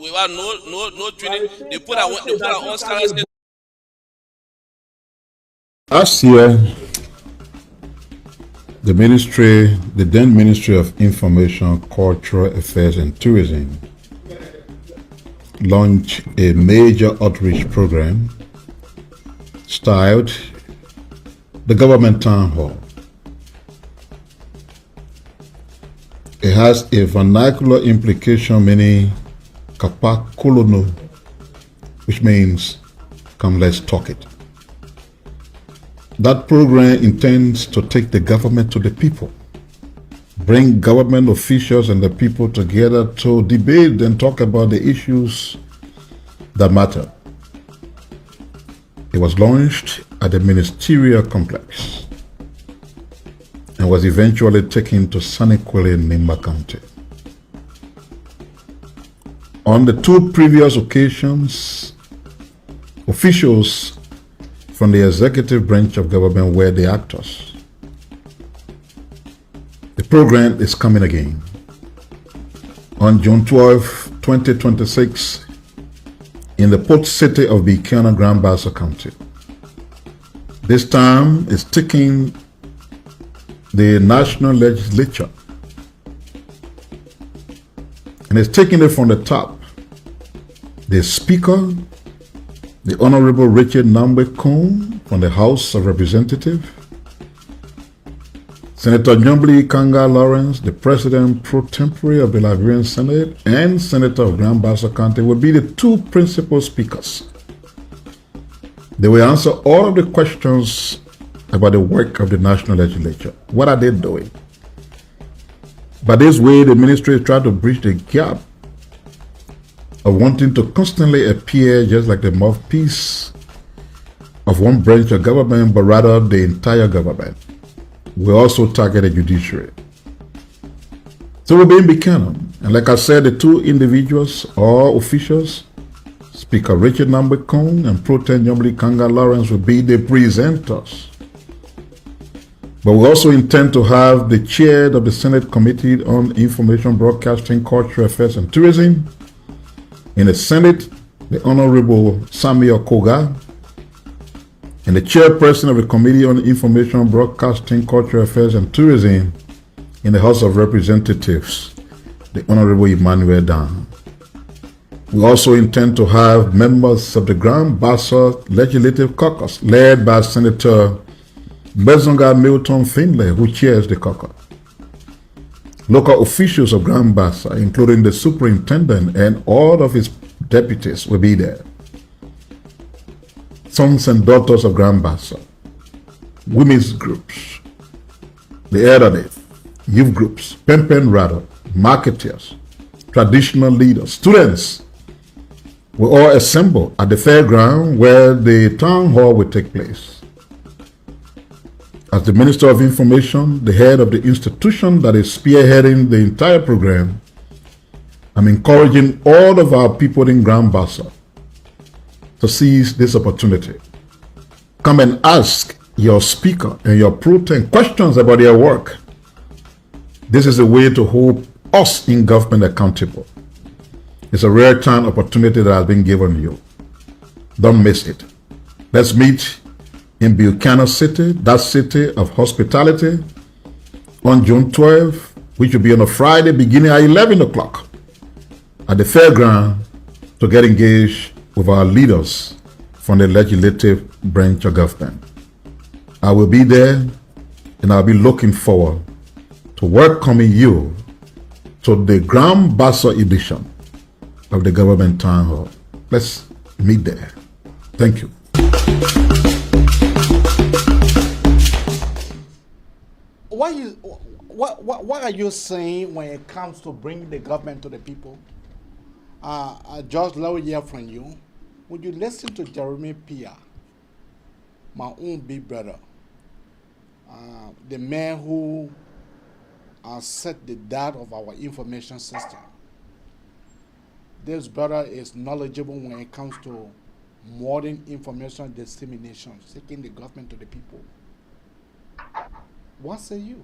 [SPEAKER 2] without no training. They put out on scholarship.
[SPEAKER 10] Last year, the then Ministry of Information, Cultural Affairs and Tourism launched a major outreach program styled the Government Town Hall. It has a vernacular implication meaning Kapakolono, which means come let's talk it. That program intends to take the government to the people, bring government officials and the people together to debate and talk about the issues that matter. It was launched at the ministerial complex and was eventually taken to Sanikwele in Nimba County. On the two previous occasions, officials from the executive branch of government were the actors. The program is coming again. On June 12, 2026, in the port city of Bikiana, Grand Bassa County. This time it's taking the national legislature and it's taking it from the top. The Speaker, the Honorable Richard Nambwe Cone from the House of Representatives, Senator Nyombli Kanga Lawrence, the President pro tempore of the Liberian Senate, and Senator of Grand Bassa County will be the two principal speakers. They will answer all of the questions about the work of the national legislature. What are they doing? By this way, the ministry is trying to bridge the gap of wanting to constantly appear just like the mouthpiece of one branch of government, but rather the entire government. We also target the judiciary. So we'll be in Buchanan. And like I said, the two individuals or officials, Speaker Richard Nambwe Cone and Pro Tem Nyombli Kanga Lawrence, will be the presenters. But we also intend to have the chair of the Senate Committee on Information Broadcasting, Cultural Affairs and Tourism. In the Senate, the Honorable Samuel Koga, and the chairperson of the Committee on Information Broadcasting, Cultural Affairs and Tourism in the House of Representatives, the Honorable Emmanuel Dan. We also intend to have members of the Grand Bassa Legislative Caucus, led by Senator Bezonga Milton Finlay, who chairs the caucus. Local officials of Grand Bassa, including the superintendent and all of his deputies, will be there. Sons and daughters of Grand Bassa, women's groups, the elderly, youth groups, pen rather, marketeers, traditional leaders, students will all assemble at the fairground where the town hall will take place. As the Minister of Information, the head of the institution that is spearheading the entire program, I'm encouraging all of our people in Grand Bassa to seize this opportunity. Come and ask your speaker and your pro tem questions about their work. This is a way to hold us in government accountable. It's a rare time opportunity that has been given you. Don't miss it. Let's meet in Buchanan City, that city of hospitality, on June 12th, which will be on a Friday beginning at 11 o'clock at the fairground to get engaged with our leaders from the legislative branch of government. I will be there and I'll be looking forward to welcoming you to the Grand Bassa edition of the government town hall. Let's meet there. Thank you.
[SPEAKER 4] What are you saying when it comes to bringing the government to the people? I just love hear from you. Would you listen to Jeremy Pia, my own big brother, the man who set the dart of our information system? This brother is knowledgeable when it comes to modern information dissemination, taking the government to the people. What say you?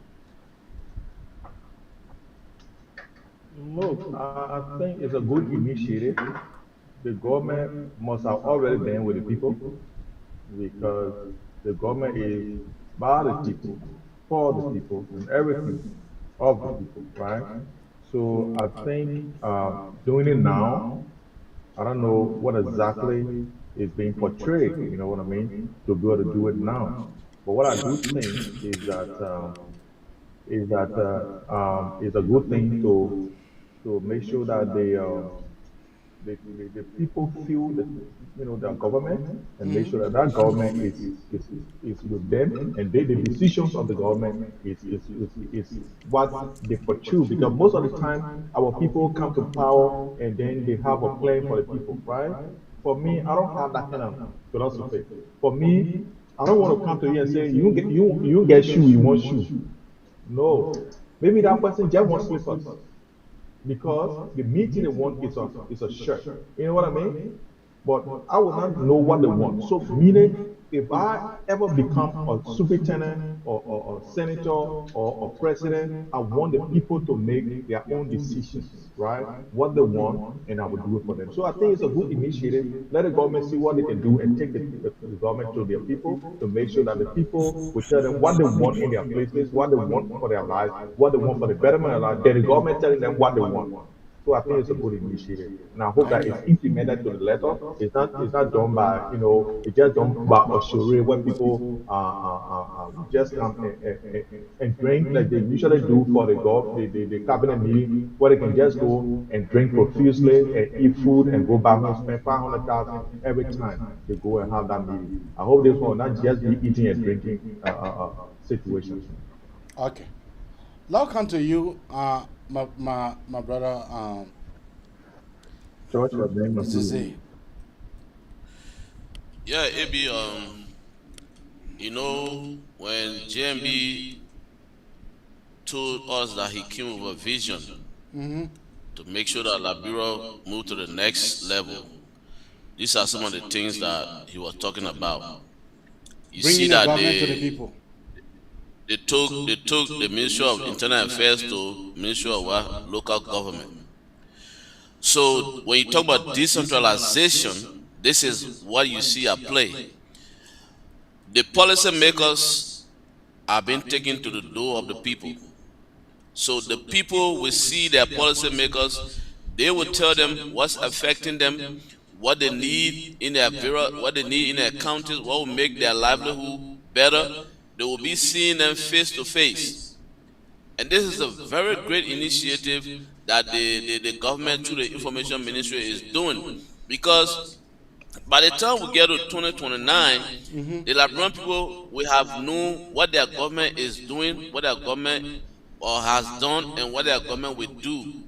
[SPEAKER 11] Look, I think it's a good initiative. The government must have already been with the people because the government is by the people, for the people, and everything of the people, right? So I think doing it now, I don't know what exactly is being portrayed, you know what I mean, to be able to do it now. But what I do think is that it's a good thing to make sure that the people feel the the government and make sure that that government is with them and the decisions of the government is what they pursue because most of the time our people come to power and then they have a plan for the people, right? For me, I don't have that kind of philosophy. For me, I don't want to come to you and say you get shoe, you want shoe. No, maybe that person just wants slippers because the meeting they want is a shirt. You know what I mean? But I will not know what they want. So meaning if I ever become a superintendent or a senator or a president, I want the people to make their own decisions, right? What they want, and I will do it for them. So I think it's a good initiative. Let the government see what they can do and take the government to their people to make sure that the people will tell them what they want in their places, what they want for their lives, what they want for the betterment of their lives. Then the government telling them what they want. So I think it's a good initiative, and I hope that it's implemented to the letter. It's not done by it's just done by a charade where people just come and drink like they usually do for the cabinet meeting, where they can just go and drink profusely and eat food and go back home spend 500,000 every time they go and have that meeting. I hope this will not just be eating and drinking situations.
[SPEAKER 4] Okay. Now come to you, my brother,
[SPEAKER 11] George was named a
[SPEAKER 4] Zizi.
[SPEAKER 2] Yeah, it be when JMB told us that he came with a vision to make sure that Liberia moved to the next level. These are some of the things that he was talking about. You
[SPEAKER 4] Bringing
[SPEAKER 2] see
[SPEAKER 4] the
[SPEAKER 2] that
[SPEAKER 4] government to the people.
[SPEAKER 2] they took the Ministry of Internal Affairs to Ministry of what? Local Government. So when you talk about decentralization, this is what you see at play. The policymakers are being taken to the door of the people. So the people will see their policymakers. They will tell them what's affecting them, what they need in their what they need in their counties, what will make their livelihood better. They will be seeing them face to face. And this is a very great initiative that the government through the information ministry is doing, because by the time we get to 2029, the Liberian people will have known what their government is doing, what their government or has done and what their government will do,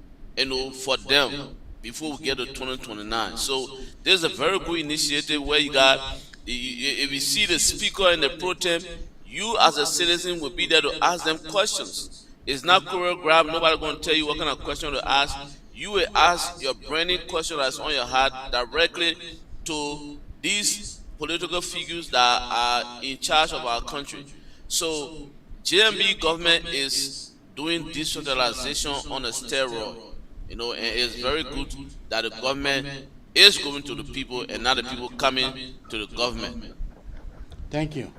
[SPEAKER 2] for them before we get to 2029. So there's a very good initiative where you got, if you see the speaker and the pro tem, you as a citizen will be there to ask them questions. It's not choreographed. Nobody going to tell you what kind of question to ask. You will ask your burning question that's on your heart directly to these political figures that are in charge of our country. So JMB government is doing decentralization on a steroid, and it's very good that the government is going to the people and not the people coming to the government.
[SPEAKER 4] Thank you.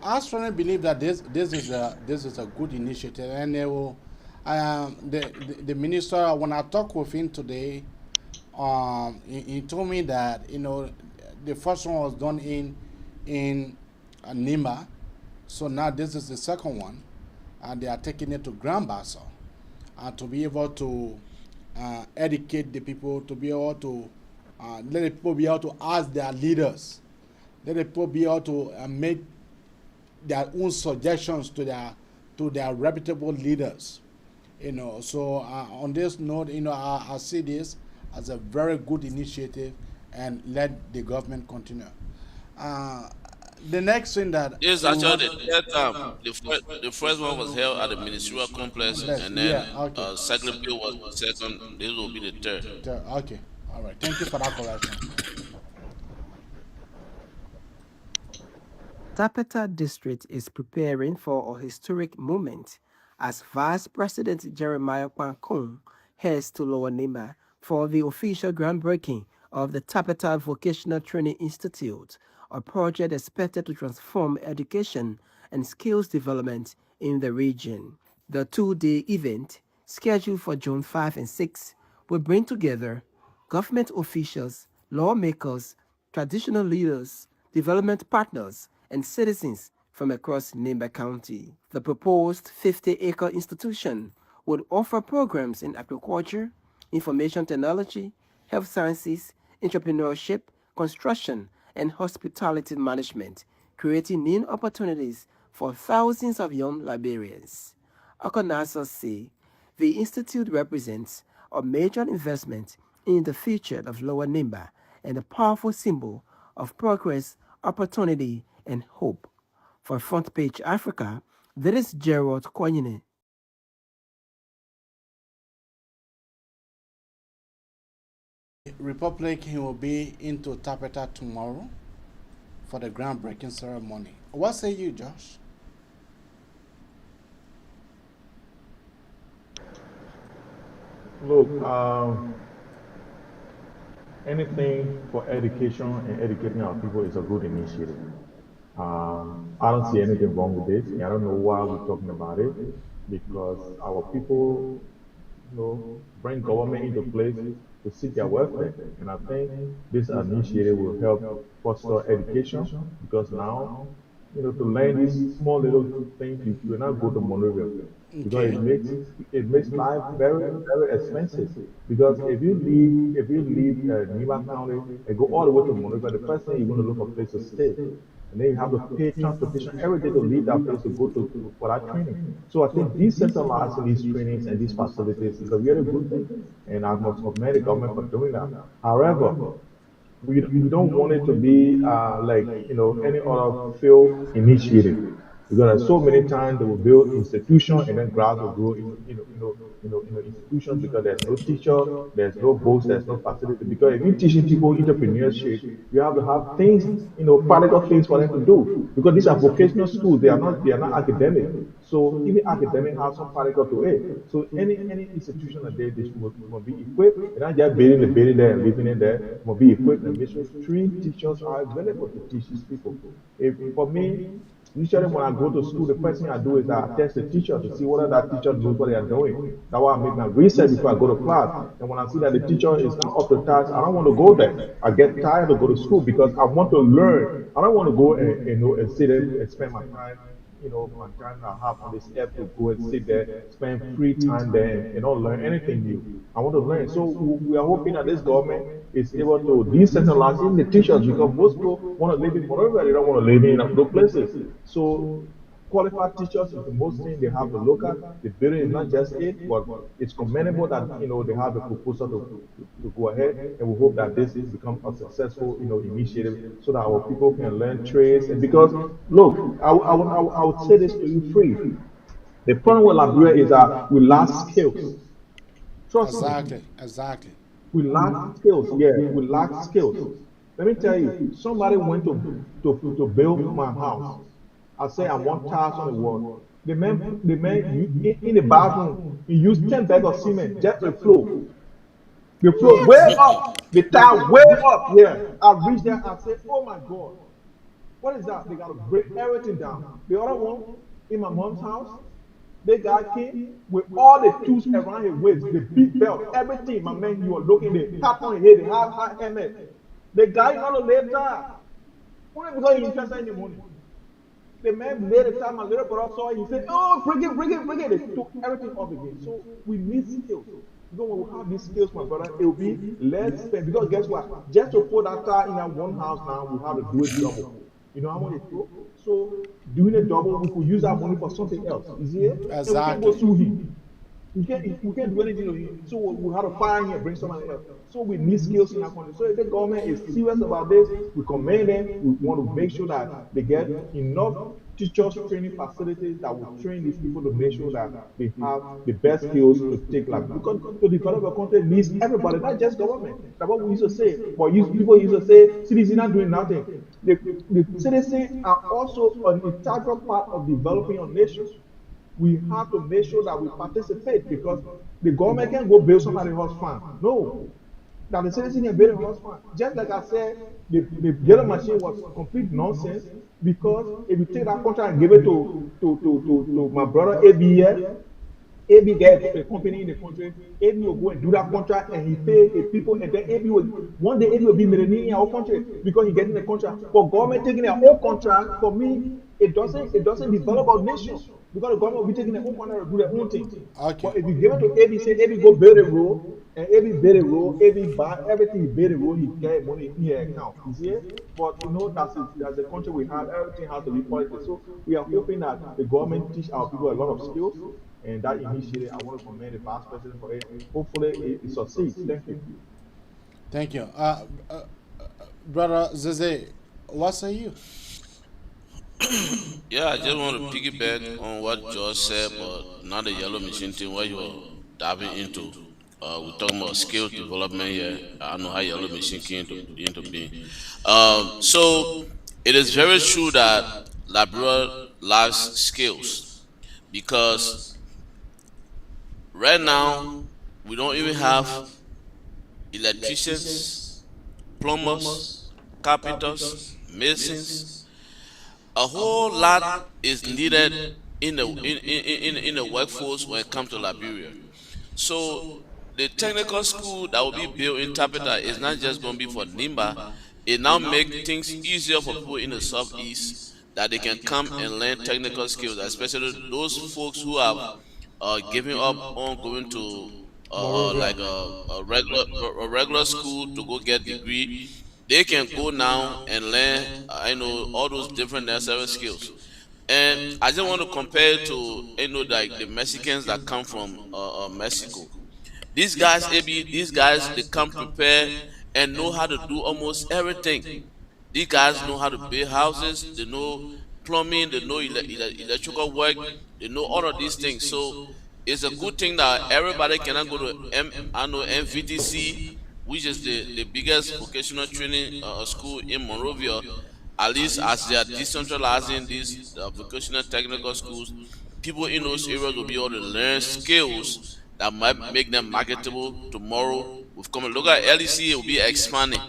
[SPEAKER 4] I strongly believe that this is a good initiative, and they will. The minister, when I talked with him today, he told me that the first one was done in Nima, so now this is the second one, and they are taking it to Grand Bassa, to be able to educate the people, to be able to let the people be able to ask their leaders, let the people be able to make their own suggestions to their reputable leaders. So on this note, I see this as a very good initiative, and let the government continue. The next thing that
[SPEAKER 2] This is actually the third time. The first one was held at the ministerial complex, and then second bill was the second. This will be the third.
[SPEAKER 4] Okay, all right. Thank you for that correction.
[SPEAKER 12] Tapeta district is preparing for a historic moment as Vice President Jeremiah Kwankong heads to Lower Nima for the official groundbreaking of the Tapeta Vocational Training Institute, a project expected to transform education and skills development in the region. The two-day event, scheduled for June 5 and 6, will bring together government officials, lawmakers, traditional leaders, development partners, and citizens from across Nimba County. The proposed 50-acre institution would offer programs in agriculture, information technology, health sciences, entrepreneurship, construction, and hospitality management, creating new opportunities for thousands of young Liberians. Okonasa say the institute represents a major investment in the future of Lower Nimba and a powerful symbol of progress, opportunity, and hope. For Front Page Africa, this is Gerald Konyine.
[SPEAKER 4] Republic, he will be into Tapeta tomorrow for the groundbreaking ceremony. What say you, Josh?
[SPEAKER 11] Look, anything for education and educating our people is a good initiative. I don't see anything wrong with this. I don't know why we're talking about it, because our people, bring government into place to seek their welfare. And I think this initiative will help foster education, because now, to learn these small little things, you will not go to Monrovia, because it makes life very, very expensive. Because if you leave Nima County and go all the way to Monrovia, the first thing you're going to look for a place to stay. And then you have to pay transportation every day to leave that place to go to for that training. So I think decentralizing these trainings and these facilities is a really good thing, and I must commend the government for doing that. However, we don't want it to be like any other field initiative, because so many times they will build institutions and then grass will grow institutions, because there's no teacher, there's no books, there's no facility. Because if you're teaching people entrepreneurship, you have to have things, practical things for them to do, because these are vocational schools. They are not academic. So even academic have some practical to it. So any institution that they must be equipped, and not just building the building there and living in there, must be equipped and make sure trained teachers are available to teach these people. For me, usually when I go to school, the first thing I do is I test the teacher to see whether that teacher knows what they are doing. That's why I make my research before I go to class. And when I see that the teacher is not up to task, I don't want to go there. I get tired to go to school, because I want to learn. I don't want to go and sit there and spend my time, my time I have on this app to go and sit there, spend free time there and not learn anything new. I want to learn. So we are hoping that this government is able to decentralize in the teachers, because most people want to live in Monrovia, they don't want to live in other places. So qualified teachers is the most thing they have to look at. The building is not just it, but it's commendable that they have a proposal to go ahead, and we hope that this become a successful initiative so that our people can learn trades. And because look, I would say this to you free. The problem with Liberia is that we lack skills. Trust me.
[SPEAKER 4] Exactly.
[SPEAKER 11] We lack skills. Yeah, we lack skills. Let me tell you, somebody went to build my house. I say I want tiles on the wall. The man in the bathroom, he used 10 bags of cement just to flow. The flow way up, the tile way up. Yeah, I reached there. I said, "Oh my God, what is that?" They got to break everything down. The other one in my mom's house, they got came with all the tools around his waist, the big belt, everything. My man, you are looking, the tap on his head, the high helmet. The guy not a later. Only because he's interested in the money. The man laid the time, my little brother saw it, he said, "Oh, bring it, bring it, bring it." They took everything off again. So we need skills. Because when we have these skills, my brother, it will be less spent. Because guess what? Just to put that car in that one house now, we have to do it double. You know how much it took? So doing it double, we could use that money for something else. You see it? And we can go sue him. We can't do anything to him. So we have to fire him and bring somebody else. So we need skills in our country. So if the government is serious about this, we commend them. We want to make sure that they get enough teachers training facilities that will train these people to make sure that they have the best skills to take life. Because to develop a country needs everybody, not just government. That's what we used to say. But people used to say citizens are doing nothing. The citizens are also an integral part of developing a nation. We have to make sure that we participate because the government can go build somebody else's farm. No, that the citizen can build a house farm. Just like I said, the yellow machine was complete nonsense because if you take that contract and give it to my brother AB here, AB get a company in the country, AB will go and do that contract and he pay the people and then AB will one day AB will be millionaire in our country because he getting the contract. For government taking their own contract, for me, it doesn't develop our nation because the government will be taking their own contract to do their own thing.
[SPEAKER 4] Okay.
[SPEAKER 11] But if you give it to AB, say AB go build a road and AB build a road, AB buy everything, he build a road, he get money in your account. You see it? But that's the country we have, everything has to be politics. So we are hoping that the government teach our people a lot of skills. And that initiative, I want to commend the vice president for it. Hopefully, it succeeds. Thank you.
[SPEAKER 4] Thank you. Brother Zeze, what say you?
[SPEAKER 2] Yeah, I just want to piggyback on what George said, but not the yellow machine thing where you're diving into. We're talking about skill development here. I know how yellow machine came into being. So it is very true that Liberia lacks skills because right now we don't even have electricians, plumbers, carpenters, masons. A whole lot is needed in the workforce when it comes to Liberia. So the technical school that will be built in Tapeta is not just going to be for Nimba. It now make things easier for people in the southeast that they can come and learn technical skills, especially those folks who have given up on going to like a regular school to go get degree. They can go now and learn I know all those different necessary skills. And I just want to compare it to like the Mexicans that come from Mexico. These guys, AB, these guys, they come prepared and know how to do almost everything. These guys know how to build houses. They know plumbing. They know electrical work. They know all of these things. So it's a good thing that everybody cannot go to MVTC, which is the biggest vocational training school in Monrovia. At least as they are decentralizing these vocational technical schools, people in those areas will be able to learn skills that might make them marketable tomorrow. We've come look at LEC, it will be expanding.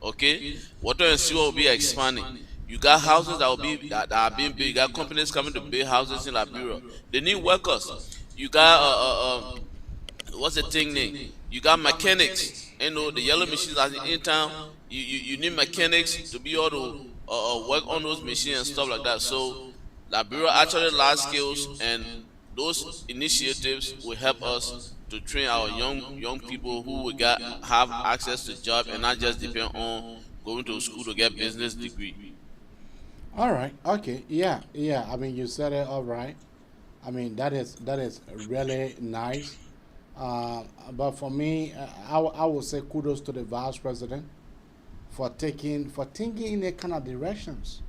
[SPEAKER 2] Okay, water and sewer will be expanding. You got houses that will be that are being built. You got companies coming to build houses in Liberia. They need workers. You got what's the thing name? You got mechanics. The yellow machines are in town. You need mechanics to be able to work on those machines and stuff like that. So Liberia actually large skills, and those initiatives will help us to train our young people who will have access to job and not just depend on going to school to get business degree.
[SPEAKER 4] All right. Okay. Yeah. Yeah. I mean, you said it all right. I mean, that is really nice. But for me, I would say kudos to the vice president for thinking in a kind of directions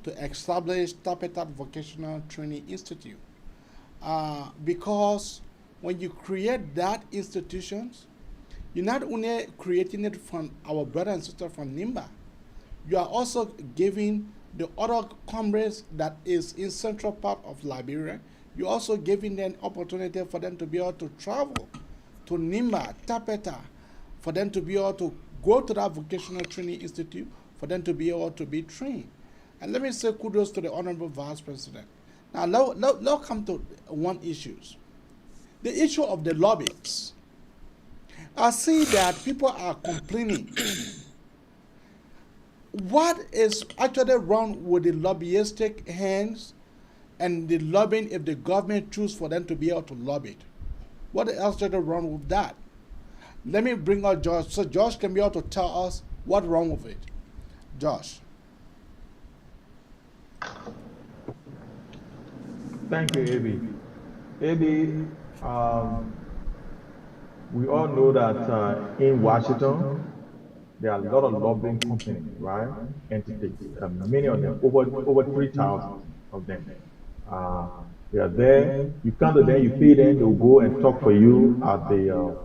[SPEAKER 4] to establish Tapetat Vocational Training Institute. Because when you create that institutions, you're not only creating it from our brother and sister from Nimba, you are also giving the other comrades that is in central part of Liberia, you're also giving them opportunity for them to be able to travel to Nimba, Tapeta, for them to be able to go to that vocational training institute, for them to be able to be trained. And let me say kudos to the Honorable Vice President. Now, let's come to one issue. The issue of the lobbies. I see that people are complaining. What is actually wrong with the lobbyistic hands and the lobbying if the government choose for them to be able to lobby it? What is actually wrong with that? Let me bring out Josh so Josh can be able to tell us what's wrong with it. Josh.
[SPEAKER 11] Thank you, AB. AB, we all know that in Washington, there are a lot of lobbying companies, right? Entities, many of them, over 3,000 of them. Uh, they are there. You come to them, you pay them, they'll go and talk for you at the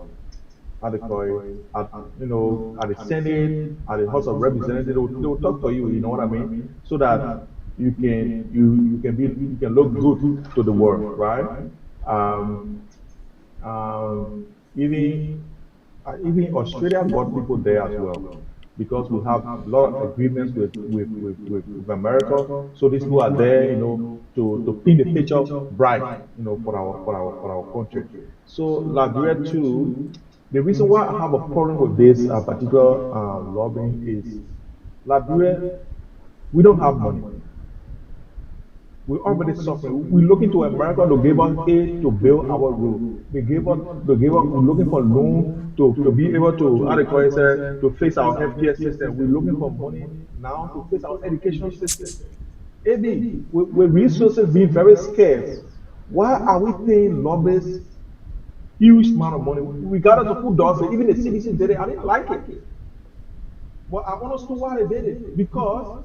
[SPEAKER 11] how they call it, at, at the Senate, at the House of Representatives. They will talk for you. You know what I mean? So that you can look good to the world, right? Um, even even Australia got people there as well because we have a lot of agreements with America. So these people are there, to paint the picture bright, for our country. So Liberia too. The reason why I have a problem with this particular lobbying is Liberia, we don't have money. We already suffering. We're looking to America to give us aid to build our road. We're looking for loan to be able to, how they call it, to face our healthcare system. We're looking for money now to face our education system. AB, with resources being very scarce, why are we paying lobbyists huge amount of money? Regardless of who does it, even the CDC did it, I didn't like it. But I understood why they did it. Because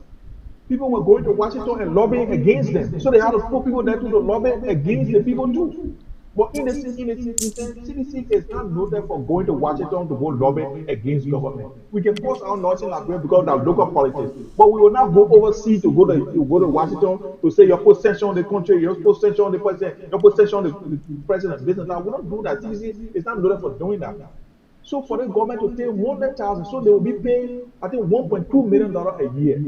[SPEAKER 11] people were going to Washington and lobbying against them. So they had to put people there to lobby against the people too. But in the CDC is not noted for going to Washington to go lobby against government. We can force our laws in Liberia because of our local politics. But we will not go overseas to go to Washington to say your possession on the country, your possession on the president, your possession on the president's business. Now we don't do that. CDC is not noted for doing that. So for the government to take 100,000, so they will be paying, I think, $1.2 million a year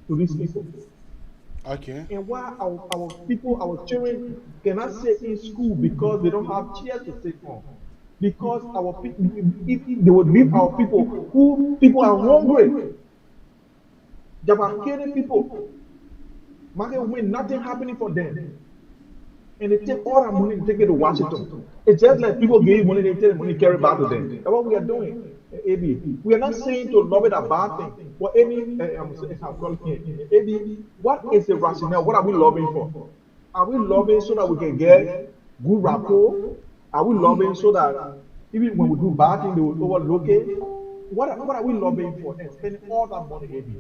[SPEAKER 11] to these people.
[SPEAKER 4] Okay.
[SPEAKER 11] And why our people, our children cannot sit in school because they don't have chairs to sit on. Because our people, if they would leave our people are hungry. They are killing people. Market when nothing happening for them. And they take all that money and take it to Washington. It's just like people give money, they take the money, carry back to them. That's what we are doing. AB, we are not saying to lobby a bad thing. But I'm calling it. AB, what is the rationale? What are we lobbying for? Are we lobbying so that we can get good rapport? Are we lobbying so that even when we do bad things, they will overlook it? What are we lobbying for? And spending all that money, AB.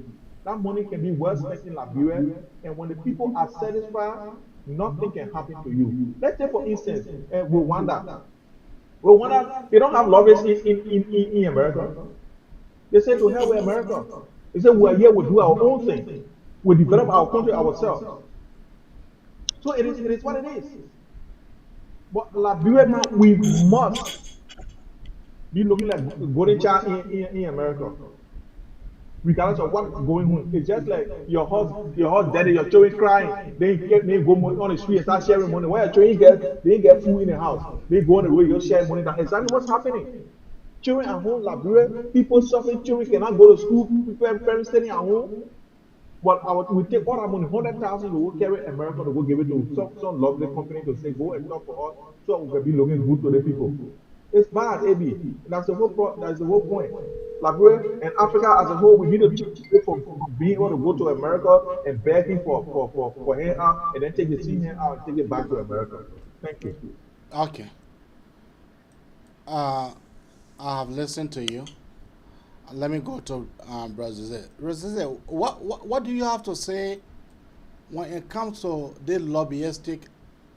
[SPEAKER 11] That money can be well spent in Liberia, and when the people are satisfied, nothing can happen to you. Let's take for instance, Rwanda. Rwanda, they don't have lobbyists in America. They say to hell with America. They say we are here, we do our own thing. We develop our country ourselves. So it is what it is. But Liberia now, we must be looking like golden child in America. Regardless of what's going on. It's just like your house daddy, your children crying. They go on the street and start sharing money. Why your children they get food in the house. They go on the road, you share money. That's exactly what's happening. Children at home, Liberia, people suffering, children cannot go to school, parents staying at home. But we take all our money, 100,000, we will carry America to go give it to some lovely company to say, go and talk for us, so we can be looking good to the people. It's bad, AB. That's the that's the whole point. Liberia and Africa as a whole, we need to change away from being able to go to America and begging for hand out and then take the same hand out and take it back to America. Thank you.
[SPEAKER 4] Okay. I have listened to you. Let me go to Brazil. Brazil, what do you have to say when it comes to the lobbyistic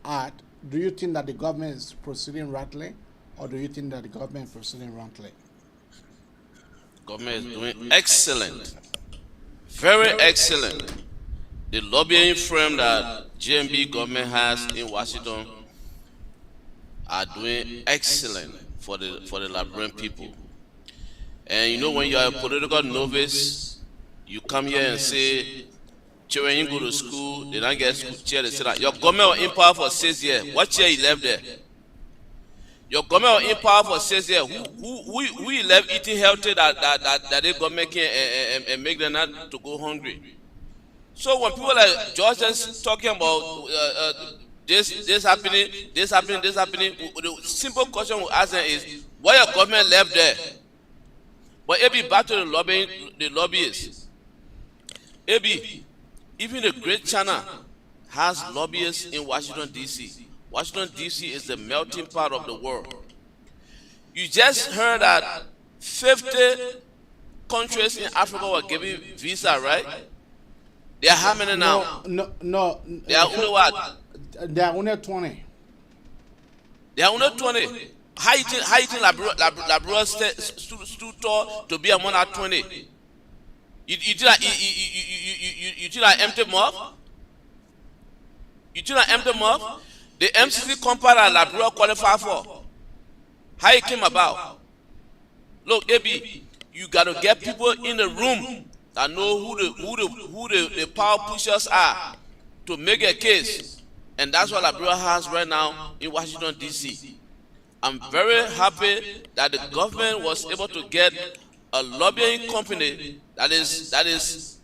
[SPEAKER 4] act? Do you think that the government is proceeding rightly, or do you think that the government is proceeding wrongly?
[SPEAKER 2] Government is doing excellent, very excellent. The lobbying firm that GMB government has in Washington are doing excellent for the Liberian people. And you know, when you are a political novice, you come here and say, children, you go to school, they don't get school chair, they say that your government was in power for 6 years. What chair you left there? Your government was in power for 6 years. Who you left eating healthy that the government can and make them not to go hungry? So when people like George is talking about this happening, the simple question we ask them is, what your government left there? But AB, back to the lobbyists. AB, even the Great China has lobbyists in Washington, D.C. Washington, D.C. is the melting pot of the world. You just heard that 50 countries in Africa were giving visa, right? They are how many now?
[SPEAKER 4] No.
[SPEAKER 2] They are only what?
[SPEAKER 4] They are only 20.
[SPEAKER 2] They are only 20. How you think Liberia stood tall to be among that 20? You think that empty mouth? You think that empty mouth? The MCC compact that Liberia qualified for. How it came about? Look, AB, you gotta get people in the room that know who the power pushers are to make a case, and that's what Liberia has right now in Washington, D.C. I'm very happy that the government was able to get a lobbying company that is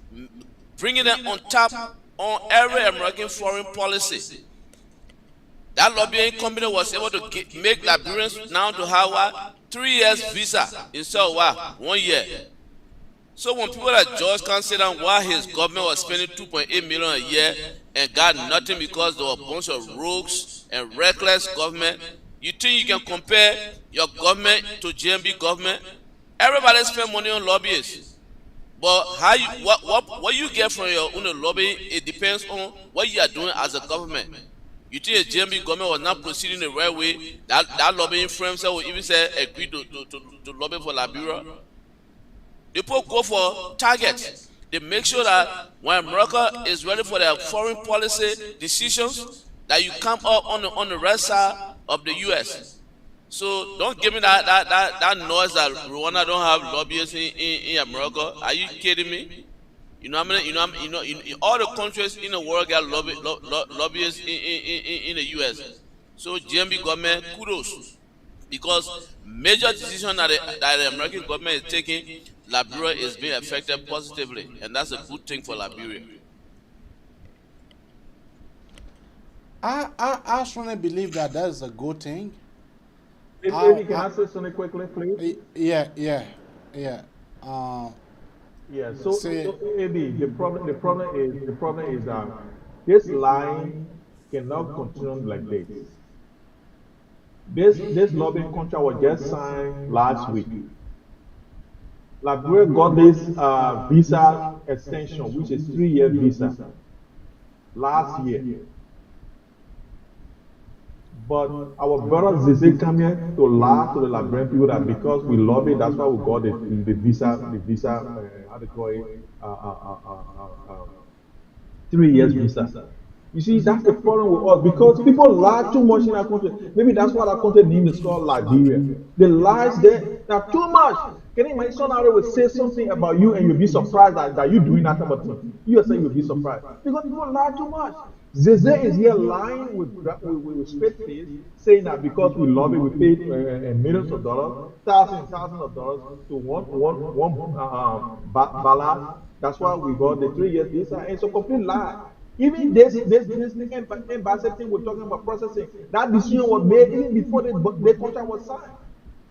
[SPEAKER 2] bringing them on top on every American foreign policy. That lobbying company was able to make Liberians now to have what? 3 years visa instead of what? 1 year. So when people like George can sit down why his government was spending 2.8 million a year and got nothing because there were a bunch of rogues and reckless government, you think you can compare your government to GMB government? Everybody spend money on lobbyists. But how you, what you get from your own lobbying, it depends on what you are doing as a government. You think the GMB government was not proceeding the right way? That lobbying firm will even say agree to lobby for Liberia. People go for targets. They make sure that when America is ready for their foreign policy decisions, that you come up on the right side of the U.S. So don't give me that noise that Rwanda don't have lobbyists in America. Are you kidding me? You know, all the countries in the world got lobbyists in the U.S. So GMB government, kudos, because major decision that the American government is taking, Liberia is being affected positively, and that's a good thing for Liberia.
[SPEAKER 4] I strongly believe that is a good thing.
[SPEAKER 11] Maybe can I say something quickly, please?
[SPEAKER 4] Yeah.
[SPEAKER 11] Yeah. So AB, the problem is that this line cannot continue like this. This lobbying contract was just signed last week. Liberia got this visa extension, which is 3-year visa, last year. But our brother Zeze came here to lie to the Liberian people that because we lobby, that's why we got the visa, how they call it, 3 years visa. You see, that's the problem with us because people lie too much in our country. Maybe that's why our country name is called Liberia. The lies there are too much. Can you imagine somebody will say something about you and you'll be surprised that you're doing that type of thing? You are saying you'll be surprised because people lie too much. Zeze is here lying with straight face, saying that because we lobby, we paid millions of dollars, thousands of dollars to one ballot. That's why we got the 3 years visa. And it's a complete lie. Even this embassy thing we're talking about processing, that decision was made even before the contract was signed.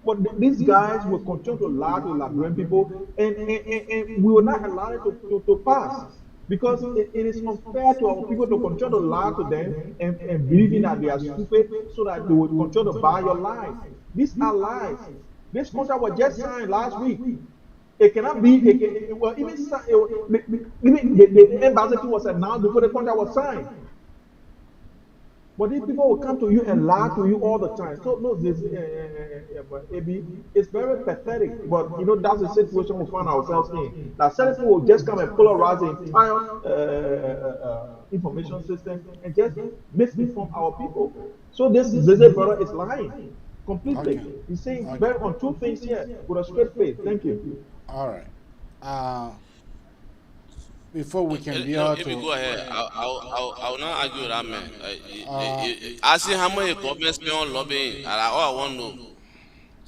[SPEAKER 11] But these guys will continue to lie to Liberian people, and we will not allow it to pass. Because it is unfair to our people to continue to lie to them and believing that they are stupid so that they will continue to buy your lies. These are lies. This contract was just signed last week. It cannot be, well, even, even the embassy was announced before the contract was signed. But these people will come to you and lie to you all the time. So, no, this, AB, it's very pathetic. But, you know, that's the situation we find ourselves in. Now, certain people will just come and polarize the entire information system and just misinform our people. So, this Zeze brother is lying completely.
[SPEAKER 4] Okay.
[SPEAKER 11] He's saying very on two things here with a straight face. Thank you.
[SPEAKER 4] All right. Before we can be able
[SPEAKER 2] If
[SPEAKER 4] to.
[SPEAKER 2] you go ahead, I'll not argue with that man. I see how much government spend on lobbying, and all I want to know,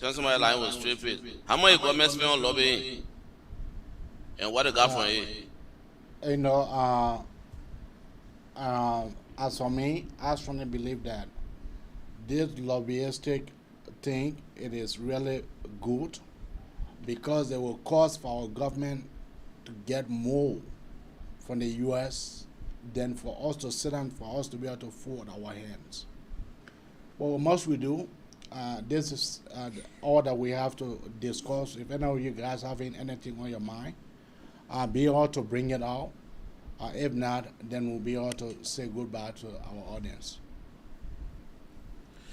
[SPEAKER 2] tell somebody lying with straight face, how much government spend on lobbying, and what they got from it.
[SPEAKER 4] You know, as for me, I strongly believe that this lobbyistic thing, it is really good because it will cause for our government to get more from the U.S. than for us to sit down, for us to be able to fold our hands. What must we do? This is all that we have to discuss. If any of you guys have anything on your mind, be able to bring it out. If not, then we'll be able to say goodbye to our audience.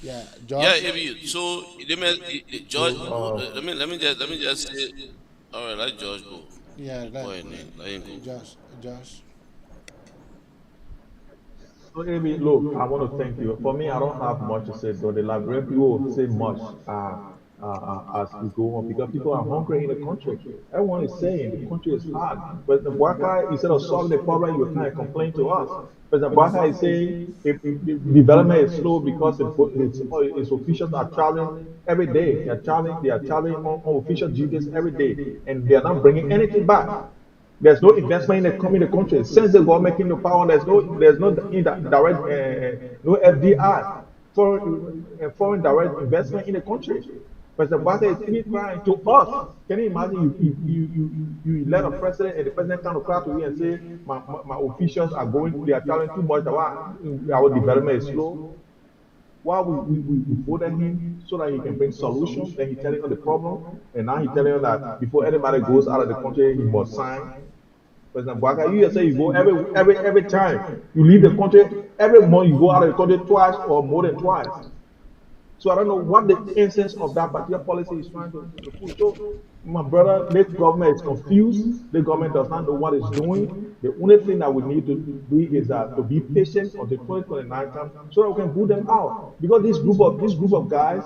[SPEAKER 4] Yeah, George.
[SPEAKER 2] Yeah, if you so George, let me just say, all right, let George go.
[SPEAKER 4] Yeah,
[SPEAKER 2] Go ahead, Nate. Let him go.
[SPEAKER 4] Josh.
[SPEAKER 11] So, Amy, look, I want to thank you. For me, I don't have much to say, but the Liberian people will say much as we go on because people are hungry in the country. Everyone is saying the country is hard. But the Waka, instead of solving the problem, you kind of complain to us. President Waka is saying if development is slow because its officials are traveling every day. They are traveling on official duties every day, and they are not bringing anything back. There's no investment in the country. Since the government came to power, there's no direct no FDI foreign direct investment in the country. President Biden is even crying to us. Can you imagine you let a president and the president come to cry to you and say my officials are they are traveling too much. Our development is slow. Why we voted him so that he can bring solutions. Then he's telling us the problem, and now he's telling us that before anybody goes out of the country, he must sign. President Baka, you just say you go every time you leave the country, every month you go out of the country twice or more than twice. So I don't know what the essence of that particular policy is trying to push. So my brother, this government is confused. The government does not know what it's doing. The only thing that we need to do is to be patient until 2029 comes so that we can boot them out. Because this group of guys,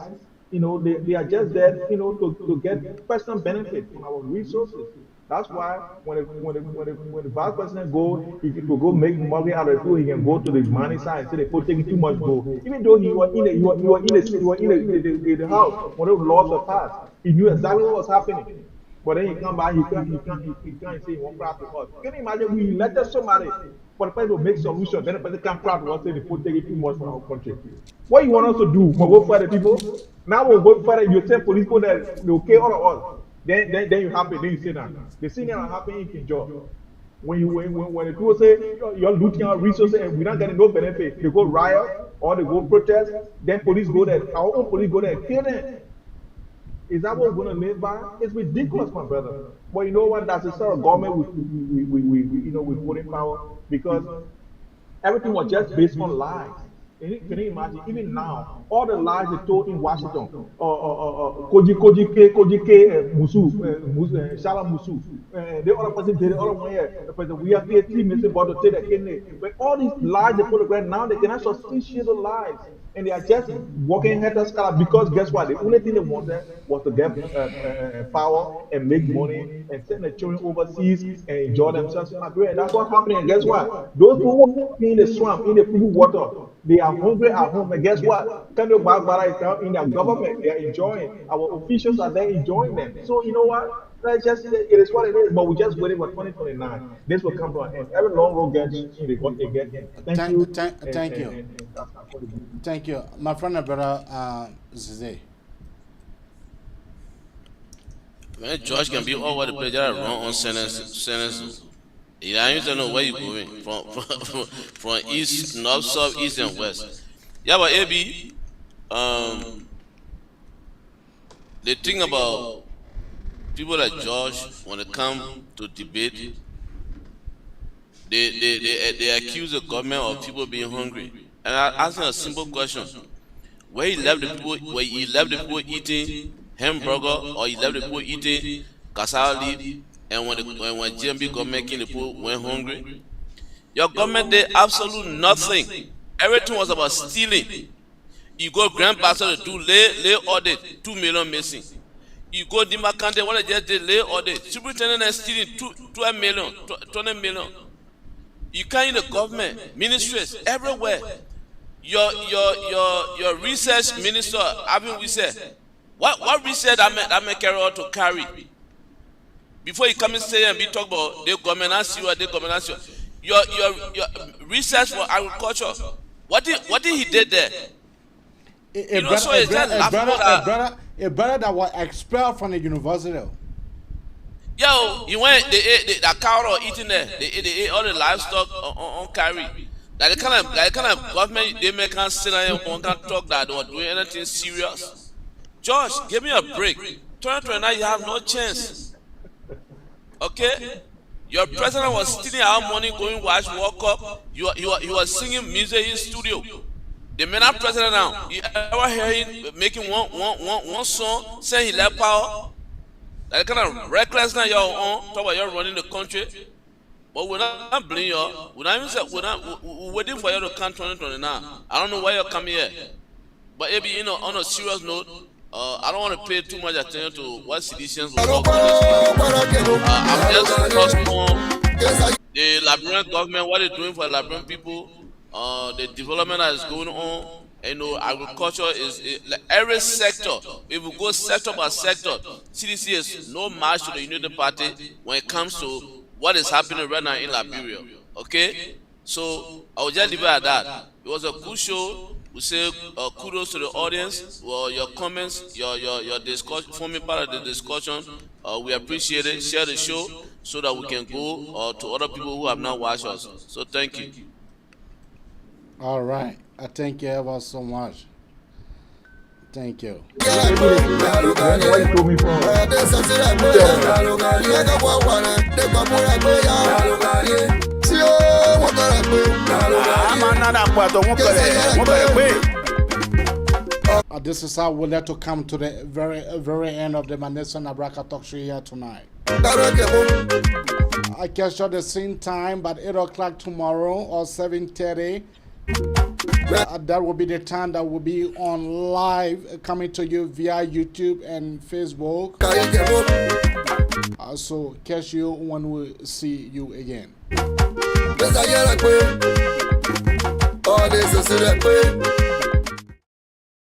[SPEAKER 11] you know, they are just there, you know, to get personal benefit from our resources. That's why when the vice president he could go make money out of it, he can go to the money side and say they put taking too much gold. Even though he was in the house when the laws were passed, he knew exactly what was happening. But then he come back, he can't say one crowd to us. Can you imagine we elected somebody for the person to make solutions, then the person come proud to us say they put taking too much from our country. What you want us to do? We'll go for the people. Now we'll go for it. You tell police people that they okay all of us. Then you happy, then you say that. The thing that happen in Kinjo. When the people say you're looting our resources and we're not getting no benefit, they go riot or they go protest, then police go there, our own police go there and kill them. Is that what we're gonna live by? It's ridiculous, my brother. But you know what? That's the sort of government we put in power because everything was just based on lies. Can you imagine? Even now, all the lies they told in Washington, Koji K, Musu, Shala Musu, the other person did the other one here. The person we have 3 minutes about to take the but all these lies they put on the ground now they cannot substantiate the lies. And they are just walking head to scala because guess what? The only thing they wanted was to get power and make money and send the children overseas and enjoy themselves in Liberia. That's what's happening. And guess what? Those people in the swamp, in the pool water, they are hungry at home. And guess what? Kind of Bagbara is in their government. They are enjoying. Our officials are there enjoying them. So you know what? That's just it is what it is. But we just waiting for 2029. This will come to an end. Every long road gets in the Thank you.
[SPEAKER 4] Thank you. Thank you. My friend and brother Zeze.
[SPEAKER 2] Man, George can be all over the place. Just run on sentence. I used to know where you going from east, north, south, east, and west. Yeah, but AB, the thing about people like George when it come to debate, they accuse the government of people being hungry. And I ask them a simple question: where he left the people eating hamburger, or he left the people eating cassava leaf, and when GMB government came, the people went hungry. Your government did absolutely nothing. Everything was about stealing. You go Grand Bassa to do lay audit, 2 million missing. You go Dimakante, what I just did, lay audit. Superintendent is stealing 12 million, 20 million. You can't in the government, ministries, everywhere. Your research minister, having research. What research that may carry out to carry? Before you come and say and be talk about the government your research for agriculture. What did he did there?
[SPEAKER 4] A brother that was expelled from the university.
[SPEAKER 2] Yo, you went the cow eating there. They ate all the livestock on carry. That the kind of government they make us sit and can't talk that or doing anything serious. George, give me a break. 2029, you have no chance. Okay? Your president was stealing our money, going watch World Cup. You was singing music in studio. The man president now, you ever hear him making one song saying he left power? That kind of recklessness you're on, talk about you're running the country. But we're not blaming you. We're waiting for you to come 2029. I don't know why you're coming here. But maybe on a serious note, I don't want to pay too much attention to what citizens will talk about this. I'm just focused on the Liberian government, what they're doing for the Liberian people, the development that is going on. Agriculture is like every sector. If we go sector by sector, CDC is no match to the United Party when it comes to what is happening right now in Liberia. Okay? So I will just leave it at that. It was a good show. We say kudos to the audience. Well, your comments, your discussion, forming part of the discussion. We appreciate it. Share the show so that we can go to other people who have not watched us. So thank you.
[SPEAKER 4] All right. I thank you ever so much. Thank you. This is how we let to come to the very end of the Manessa Nabraka talk show here tonight. I catch you at the same time, but 8 o'clock tomorrow or 7:30. That will be the time that will be on live, coming to you via YouTube and Facebook. So catch you when we see you again.